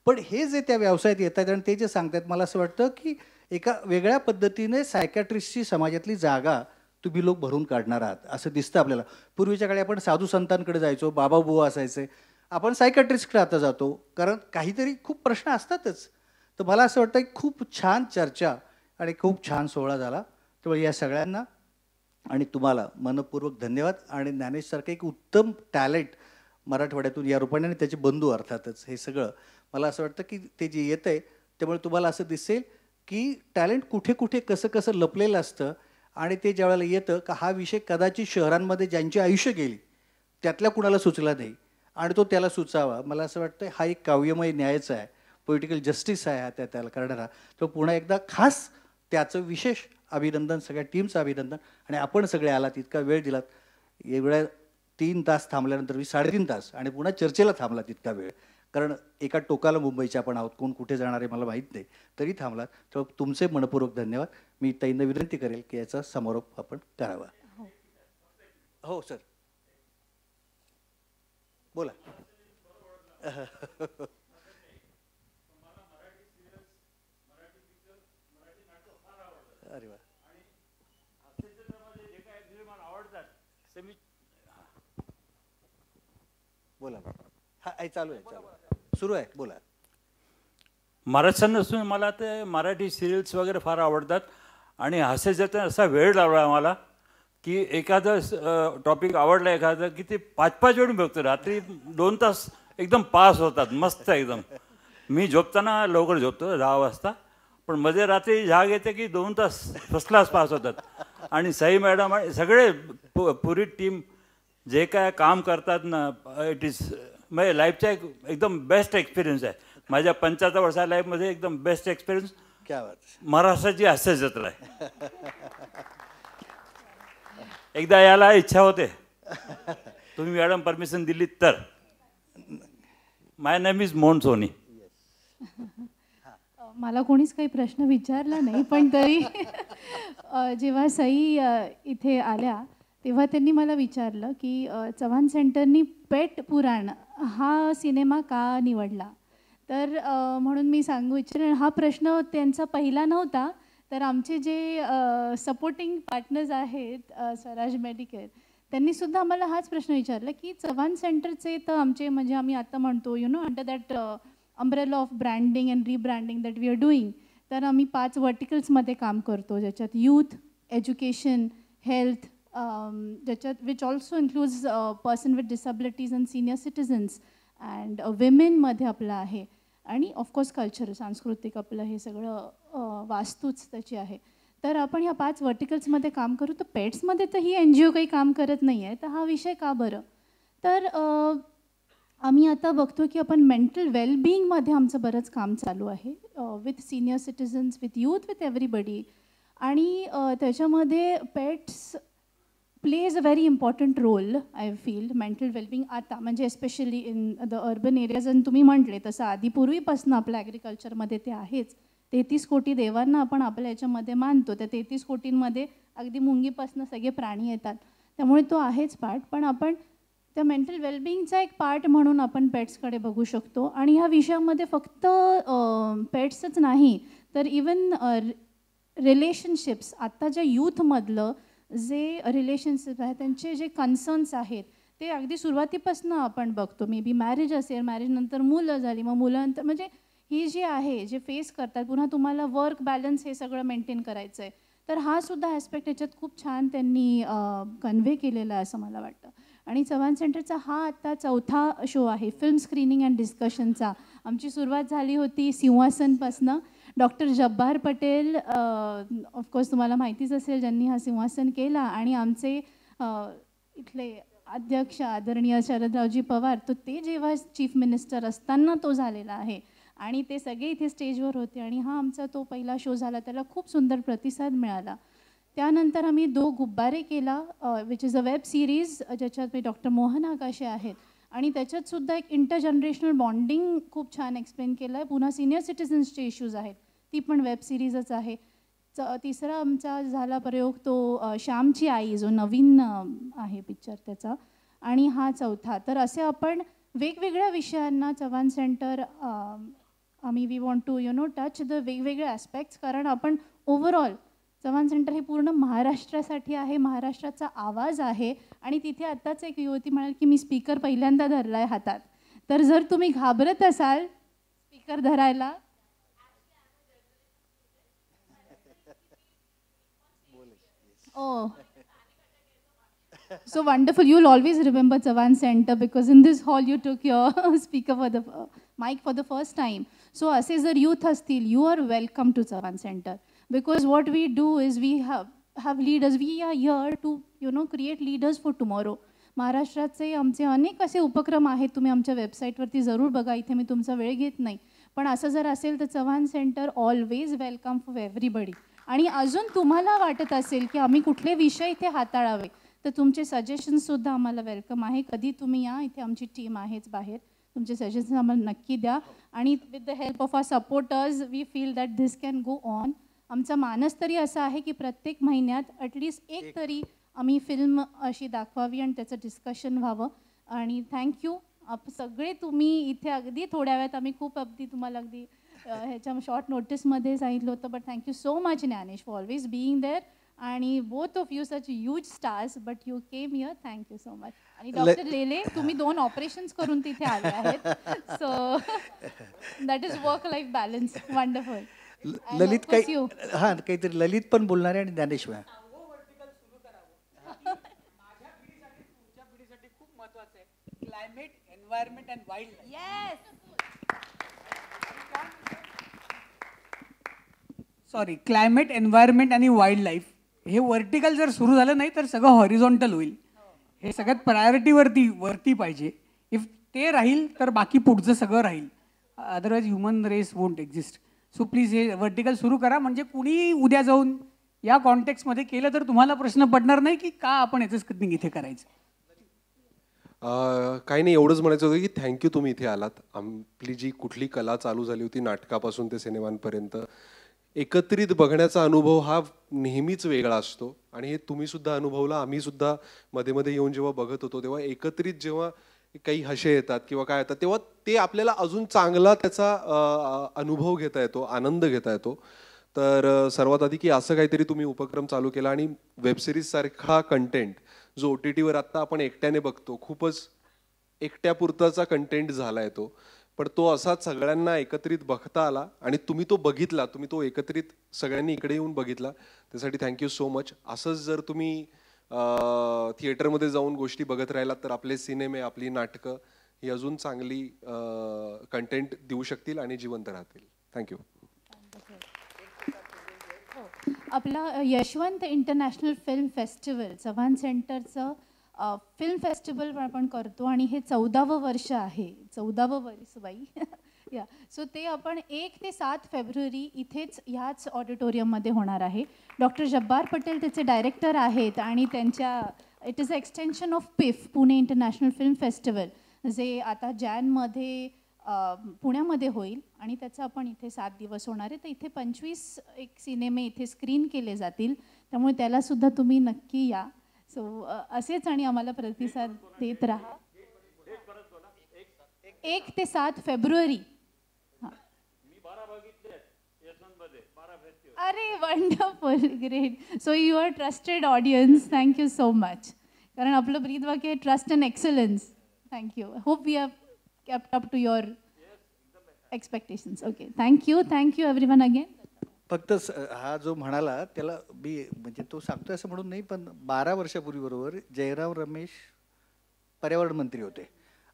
पण हे जे त्या व्यवसायात येत आहेत आणि ते जे सांगतात, मला असं वाटतं की एका वेगळ्या पद्धतीने सायकॅट्रिस्टची समाजातली जागा तुम्ही लोक भरून काढणार आहात असं दिसतं आपल्याला. पूर्वीच्या काळी आपण साधू संतांकडे जायचो, बाबा बुवा असायचे, आपण सायकॅट्रिस्टकडे आता जातो, कारण काहीतरी खूप प्रश्न असतातच. तर मला असं वाटतं की खूप छान चर्चा आणि खूप छान सोहळा झाला. त्यामुळे या सगळ्यांना आणि तुम्हाला मनपूर्वक धन्यवाद. आणि ज्ञानेशसारखं एक उत्तम टॅलेंट मराठवाड्यातून या रूपाने आणि त्याचे बंधू अर्थातच, हे सगळं मला असं वाटतं की ते जे येतं आहे त्यामुळे तुम्हाला असं दिसेल की टॅलेंट कुठे कुठे कसं कसं लपलेलं असतं. आणि ते ज्यावेळेला येतं का हा विषय कदाचित शहरांमध्ये ज्यांची आयुष्य गेली त्यातल्या कुणाला सुचला नाही आणि तो त्याला सुचावा. मला असं वाटतं हा एक काव्यमय न्यायच आहे, पॉलिटिकल जस्टिस आहे हा त्याला करणारा. तो पुन्हा एकदा खास त्याचं विशेष अभिनंदन, सगळ्या टीमचं अभिनंदन. आणि आपण सगळे आलात, इतका वेळ दिलात, एवढ्या 3 तास थांबल्यानंतर 3.5 तास आणि पुन्हा चर्चेला थांबलात इतका वेळ, कारण एका टोकाला मुंबईचे आपण आहोत, कोण कुठे जाणार आहे मला माहीत नाही, तरी थांबलात. तर तुमचे मनपूर्वक धन्यवाद. मी ताईंना विनंती करेल की याचा समारोप आपण करावा. हो सर, बोला. अरे वा. बोला. हा चालू आहे, सुरू आहे, बोला. महाराष्ट्र नसून मला ते मराठी सिरियल्स वगैरे फार आवडतात आणि हास्याचा असा वेळ लावला मला की एखादं टॉपिक आवडलं एखादं की ते 5-5 वेळून बघतो. रात्री 2 तास एकदम पास होतात, मस्त एकदम. मी झोपताना लवकर झोपतो 10 वाजता, पण मध्ये रात्री जाग येते की 2 तास फर्स्ट क्लास पास होतात. आणि सई मॅडम आणि सगळे पुरी टीम जे काय काम करतात ना, इट इज म्हणजे लाईफचा एकदम बेस्ट एक्सपिरियन्स आहे. माझ्या 75 वर्षा लाईफमध्ये एकदम बेस्ट एक्सपिरियन्स क्या बात. महाराष्ट्राची हास्य जत्रा आहे. एकदा यायला इच्छा होते, तुम्ही मॅडम परमिशन दिली तर. माय नेम इज मोहन सोनी. मला कोणीच काही प्रश्न विचारला नाही, पण तरी जेव्हा सई इथे आल्या तेव्हा त्यांनी मला विचारलं की चव्हाण सेंटरनी पेट पुराण हा सिनेमा का निवडला. तर म्हणून मी सांगू इच्छिते, हा प्रश्न त्यांचा पहिला नव्हता, तर आमचे जे सपोर्टिंग पार्टनर्स आहेत स्वराज मेडिकेअर, त्यांनीसुद्धा आम्हाला हाच प्रश्न विचारला की चव्हाण सेंटरचे तर आमचे म्हणजे आम्ही आता म्हणतो under that umbrella of branding and rebranding that we are doing, तर आम्ही 5 वर्टिकल्समध्ये काम करतो, ज्याच्यात यूथ, एज्युकेशन, हेल्थ, ज्याच्यात which also includes person with disabilities and senior citizens and विमेनमध्ये आपलं आहे, आणि ऑफकोर्स कल्चर, सांस्कृतिक आपलं हे सगळं वास्तूच त्याची आहे. तर आपण ह्या 5 वर्टिकल्समध्ये काम करू. तर पेट्समध्ये तर ही NGO काही काम करत नाही आहे, तर हा विषय का बरं. तर आम्ही आता बघतो की आपण मेंटल वेलबिईंगमध्ये आमचं बरंच काम चालू आहे, with senior citizens, with youth, with everybody. आणि त्याच्यामध्ये pets plays a very important role, I feel, mental well-being आता म्हणजे especially in the urban areas. आणि तुम्ही म्हटले तसं आधी पूर्वीपासून आपल्या ॲग्रिकल्चरमध्ये ते आहेच. 33 कोटी देवांना आपण आपल्या याच्यामध्ये मानतो, त्या 33 कोटींमध्ये अगदी मुंगीपासून सगळे प्राणी येतात, त्यामुळे तो आहेच पार्ट. पण आपण त्या मेंटल वेलबिईंगचा एक पार्ट म्हणून आपण पेट्सकडे बघू शकतो. आणि ह्या विषयामध्ये फक्त पेट्सच नाही, तर इवन रिलेशनशिप्स, आत्ता ज्या यूथमधलं जे रिलेशनशिप आहेत त्यांचे जे कन्सर्न्स आहेत ते अगदी सुरुवातीपासून आपण बघतो. मे बी मॅरेज असेल, मॅरेजनंतर मुलं झाली, मग मुलांनंतर म्हणजे ही जी आहे जे फेस करतात, पुन्हा तुम्हाला वर्क बॅलन्स हे सगळं मेंटेन करायचं आहे, तर हा सुद्धा ॲस्पेक्ट याच्यात खूप छान त्यांनी कन्व्हे केलेला आहे असं मला वाटतं. आणि चव्हाण सेंटरचा हा आता 4था शो आहे फिल्म स्क्रीनिंग अँड डिस्कशनचा. आमची सुरुवात झाली होती सिंहासनपासनं. डॉक्टर जब्बार पटेल, ऑफकोर्स तुम्हाला माहितीच असेल, ज्यांनी हा सिंहासन केला. आणि आमचे इथले अध्यक्ष आदरणीय शरदरावजी पवार, तो ते जेव्हा चीफ मिनिस्टर असताना तो झालेला आहे आणि ते सगळे इथे स्टेजवर होते. आणि हा आमचा तो पहिला शो झाला, त्याला खूप सुंदर प्रतिसाद मिळाला. त्यानंतर आम्ही 2 गुब्बारे केला, which is a web series, ज्याच्यात मी डॉक्टर मोहन आकाशे आहेत. आणि त्याच्यातसुद्धा एक इंटरजनरेशनल बॉन्डिंग खूप छान एक्सप्लेन केलं आहे. पुन्हा सिनियर सिटिझन्सचे इश्यूज आहेत, ती पण वेब सिरीजच आहे. तिसरा आमचा झाला प्रयोग तो श्यामची आई, जो नवीन आहे पिक्चर त्याचा. आणि हा 4था. तर असे आपण वेगवेगळ्या विषयांना चव्हाण सेंटर आम्ही we want to touch the वेगवेगळे ॲस्पेक्ट्स, कारण आपण ओव्हरऑल चव्हाण सेंटर हे पूर्ण महाराष्ट्रासाठी आहे, महाराष्ट्राचा आवाज आहे. आणि तिथे आत्ताच एक युवती म्हणाल की मी स्पीकर पहिल्यांदा धरला आहे हातात, तर जर तुम्ही घाबरत असाल स्पीकर धरायला, oh, so wonderful. You'll always remember Chavan Center because in this hall you took your speaker for the mic for the first time. So असे जर youth असतील, you are welcome to Chavan Center, because what we do is we have leaders. We are here to create leaders for tomorrow. महाराष्ट्राचे आमचे अनेक असे उपक्रम आहेत, तुम्ही आमच्या वेबसाईटवरती जरूर बघा, इथे मी तुमचा वेळ घेत नाही. पण असं जर असेल तर Chavan centre always welcome for everybody. आणि अजून तुम्हाला वाटत असेल की आम्ही कुठले विषय इथे हाताळावे, तर तुमचे सजेशन्ससुद्धा आम्हाला वेलकम आहे. कधी तुम्ही या, इथे आमची टीम आहेच बाहेर, तुमचे सजेशन्स आम्हाला नक्की द्या. आणि with the help of our supporters we feel that this can go on. आमचा मानस तरी असा आहे की प्रत्येक महिन्यात ॲटलिस्ट एक तरी आम्ही फिल्म अशी दाखवावी आणि त्याचं डिस्कशन व्हावं. आणि थँक्यू सगळे तुम्ही इथे, अगदी थोड्या वेळात आम्ही खूप अगदी तुम्हाला अगदी ह्याच्या शॉर्ट नोटीसमध्ये सांगितलं होतं, but thank you so much Dnyanesh for always being there. आणि both of you such huge stars, but you came here, thank you so much. आणि डॉक्टर लेले, तुम्ही 2 ऑपरेशन्स करून तिथे आले आहेत, so that is work life balance. Wonderful. Lalit काही हां काहीतरी ललित पण बोलणार आहे आणि ज्ञानेश माझ्या पिढीसाठी खूप महत्त्वाचं आहे climate, environment and wild life. Sorry, climate, environment आणि वाईल्ड लाईफ हे व्हर्टिकल जर सुरू झालं नाही तर सगळं हॉरिझॉन्टल होईल. हे सगळ्यात प्रायोरिटीवरती पाहिजे. इफ ते राहील तर बाकी पुढचं सगळं राहील, otherwise human race won't exist. So please हे व्हर्टिकल सुरू करा, म्हणजे कुणी उद्या जाऊन या कॉन्टेक्स्टमध्ये केलं तर तुम्हाला प्रश्न पडणार नाही की का आपण याचं स्क्रिप्टिंग इथे करायचं. काही नाही, एवढंच म्हणायचं होतं की थँक्यू तुम्ही इथे आलात. आपली जी कुठली कला चालू झाली होती नाटकापासून ते सिनेमांपर्यंत, एकत्रित बघण्याचा अनुभव हा नेहमीच वेगळा असतो. आणि हे तुम्ही सुद्धा अनुभवला, आम्ही सुद्धा मध्ये मध्ये येऊन जेव्हा बघत होतो तेव्हा एकत्रित जेव्हा काही हशे येतात किंवा काय येतात तेव्हा ते आपल्याला अजून चांगला त्याचा अनुभव घेता येतो, आनंद घेता येतो. तर सर्वात आधी की असं काहीतरी तुम्ही उपक्रम चालू केला आणि वेबसिरीज सारखा कंटेंट जो OTTवर आत्ता आपण एकट्याने बघतो, खूपच एकट्यापुरताचा कंटेंट झाला आहे तो, पण तो असाच सगळ्यांना एकत्रित बघता आला आणि तुम्ही तो बघितला, तुम्ही तो एकत्रित सगळ्यांनी इकडे येऊन बघितला, त्यासाठी थँक्यू सो मच. असंच जर तुम्ही थिएटरमध्ये जाऊन गोष्टी बघत राहिलात तर आपले सिनेमे, आपली नाटकं ही अजून चांगली कंटेंट देऊ शकतील आणि जिवंत राहतील. थँक्यू. आपला Yashwant international film festival, Chavan सेंटरचं फिल्म फेस्टिवल आपण करतो आणि हे 14वं वर्ष आहे. 14वं वर्ष बाई या. सो ते आपण 1 ते 7 फेब्रुवारी इथेच ह्याच ऑडिटोरियममध्ये होणार आहे. डॉक्टर जब्बार पटेल त्याचे डायरेक्टर आहेत आणि त्यांच्या it is a extension of PIFF, Pune international film festival, जे आता जॅनमध्ये पुण्यामध्ये होईल आणि त्याचं आपण इथे 7 दिवस होणार आहे. तर इथे 25 एक सिनेमे इथे स्क्रीन केले जातील, त्यामुळे त्यालासुद्धा तुम्ही नक्की या. सो असेच आणि आम्हाला प्रतिसाद देत राहा. 1 ते 7 फेब्रुवारी. अरे wonderful, great. So you are trusted audience, thank you so much. कारण आपलं ब्रीद वाक्य आहे trust and excellence. Thank you. Hope we have kept up to your expectations. Okay, thank you everyone again. फक्त हा जो म्हणाला त्याला मी म्हणजे तो सांगतोय असं म्हणून नाही, पण 12 वर्षापूर्वी बरोबर जयराम रमेश पर्यावरण मंत्री होते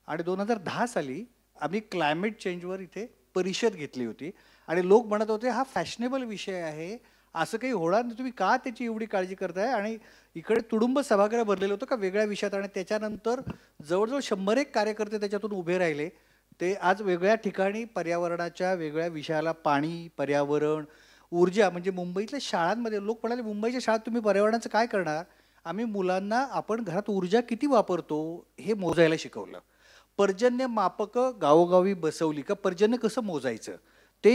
आणि 2010 साली आम्ही क्लायमेट चेंजवर इथे परिषद घेतली होती आणि लोक म्हणत होते हा फॅशनेबल विषय आहे, असं काही होणार नाही, तुम्ही का त्याची एवढी काळजी करताय. आणि इकडे तुडुंब सभागृह भरलेलं होतं का वेगळ्या विषयात. आणि त्याच्यानंतर जवळजवळ 101 कार्यकर्ते त्याच्यातून उभे राहिले. ते आज वेगळ्या ठिकाणी पर्यावरणाच्या वेगळ्या विषयाला, पाणी, पर्यावरण, ऊर्जा, म्हणजे मुंबईतल्या शाळांमध्ये लोक म्हणाले मुंबईच्या शाळेत तुम्ही पर्यावरणाचं काय करणार. आम्ही मुलांना आपण घरात ऊर्जा किती वापरतो हे मोजायला शिकवलं. पर्जन्य मापकं गावोगावी बसवली का पर्जन्य कसं मोजायचं ते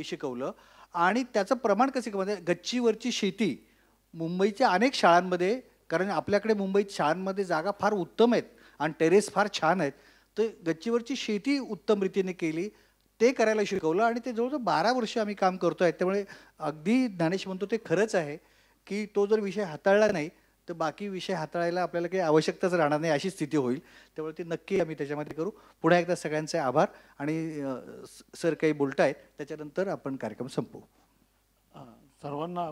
शिकवलं. आणि त्याचं प्रमाण कसं म्हणजे गच्चीवरची शेती मुंबईच्या अनेक शाळांमध्ये, कारण आपल्याकडे मुंबईत शाळांमध्ये जागा फार उत्तम आहेत आणि टेरेस फार छान आहेत, तर गच्चीवरची शेती उत्तम रीतीने केली. ते करायला शिकवलं आणि ते जवळजवळ 12 वर्ष आम्ही काम करतो आहे. त्यामुळे अगदी ज्ञानेश म्हणतो ते खरंच आहे की तो जर विषय हाताळला नाही तर बाकी विषय हाताळायला आपल्याला काही आवश्यकताच राहणार नाही अशी स्थिती होईल. त्यामुळे ती नक्की आम्ही त्याच्यामध्ये करू. पुन्हा एकदा सगळ्यांचे आभार आणि सर काही बोलतायत त्याच्यानंतर आपण कार्यक्रम संपवू. सर्वांना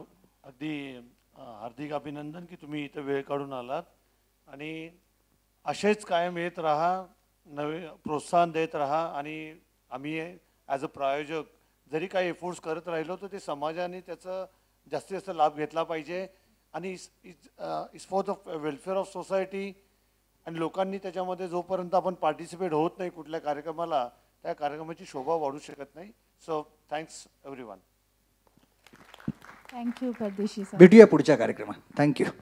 अगदी हार्दिक अभिनंदन की तुम्ही इथं वेळ काढून आलात आणि असेच कायम येत राहा, नवे प्रोत्साहन देत राहा आणि आम्ही ॲज अ प्रायोजक जरी काही एफोर्ट्स करत राहिलो तर ते समाजाने त्याचा जास्तीत जास्त लाभ घेतला पाहिजे आणि is for the welfare of society. आणि लोकांनी त्याच्यामध्ये जोपर्यंत आपण पार्टिसिपेट होत नाही कुठल्या कार्यक्रमाला त्या कार्यक्रमाची शोभा वाढू शकत नाही. So thanks everyone. थँक्यू परदेशी सर. भेटूया पुढच्या कार्यक्रमात. थँक्यू.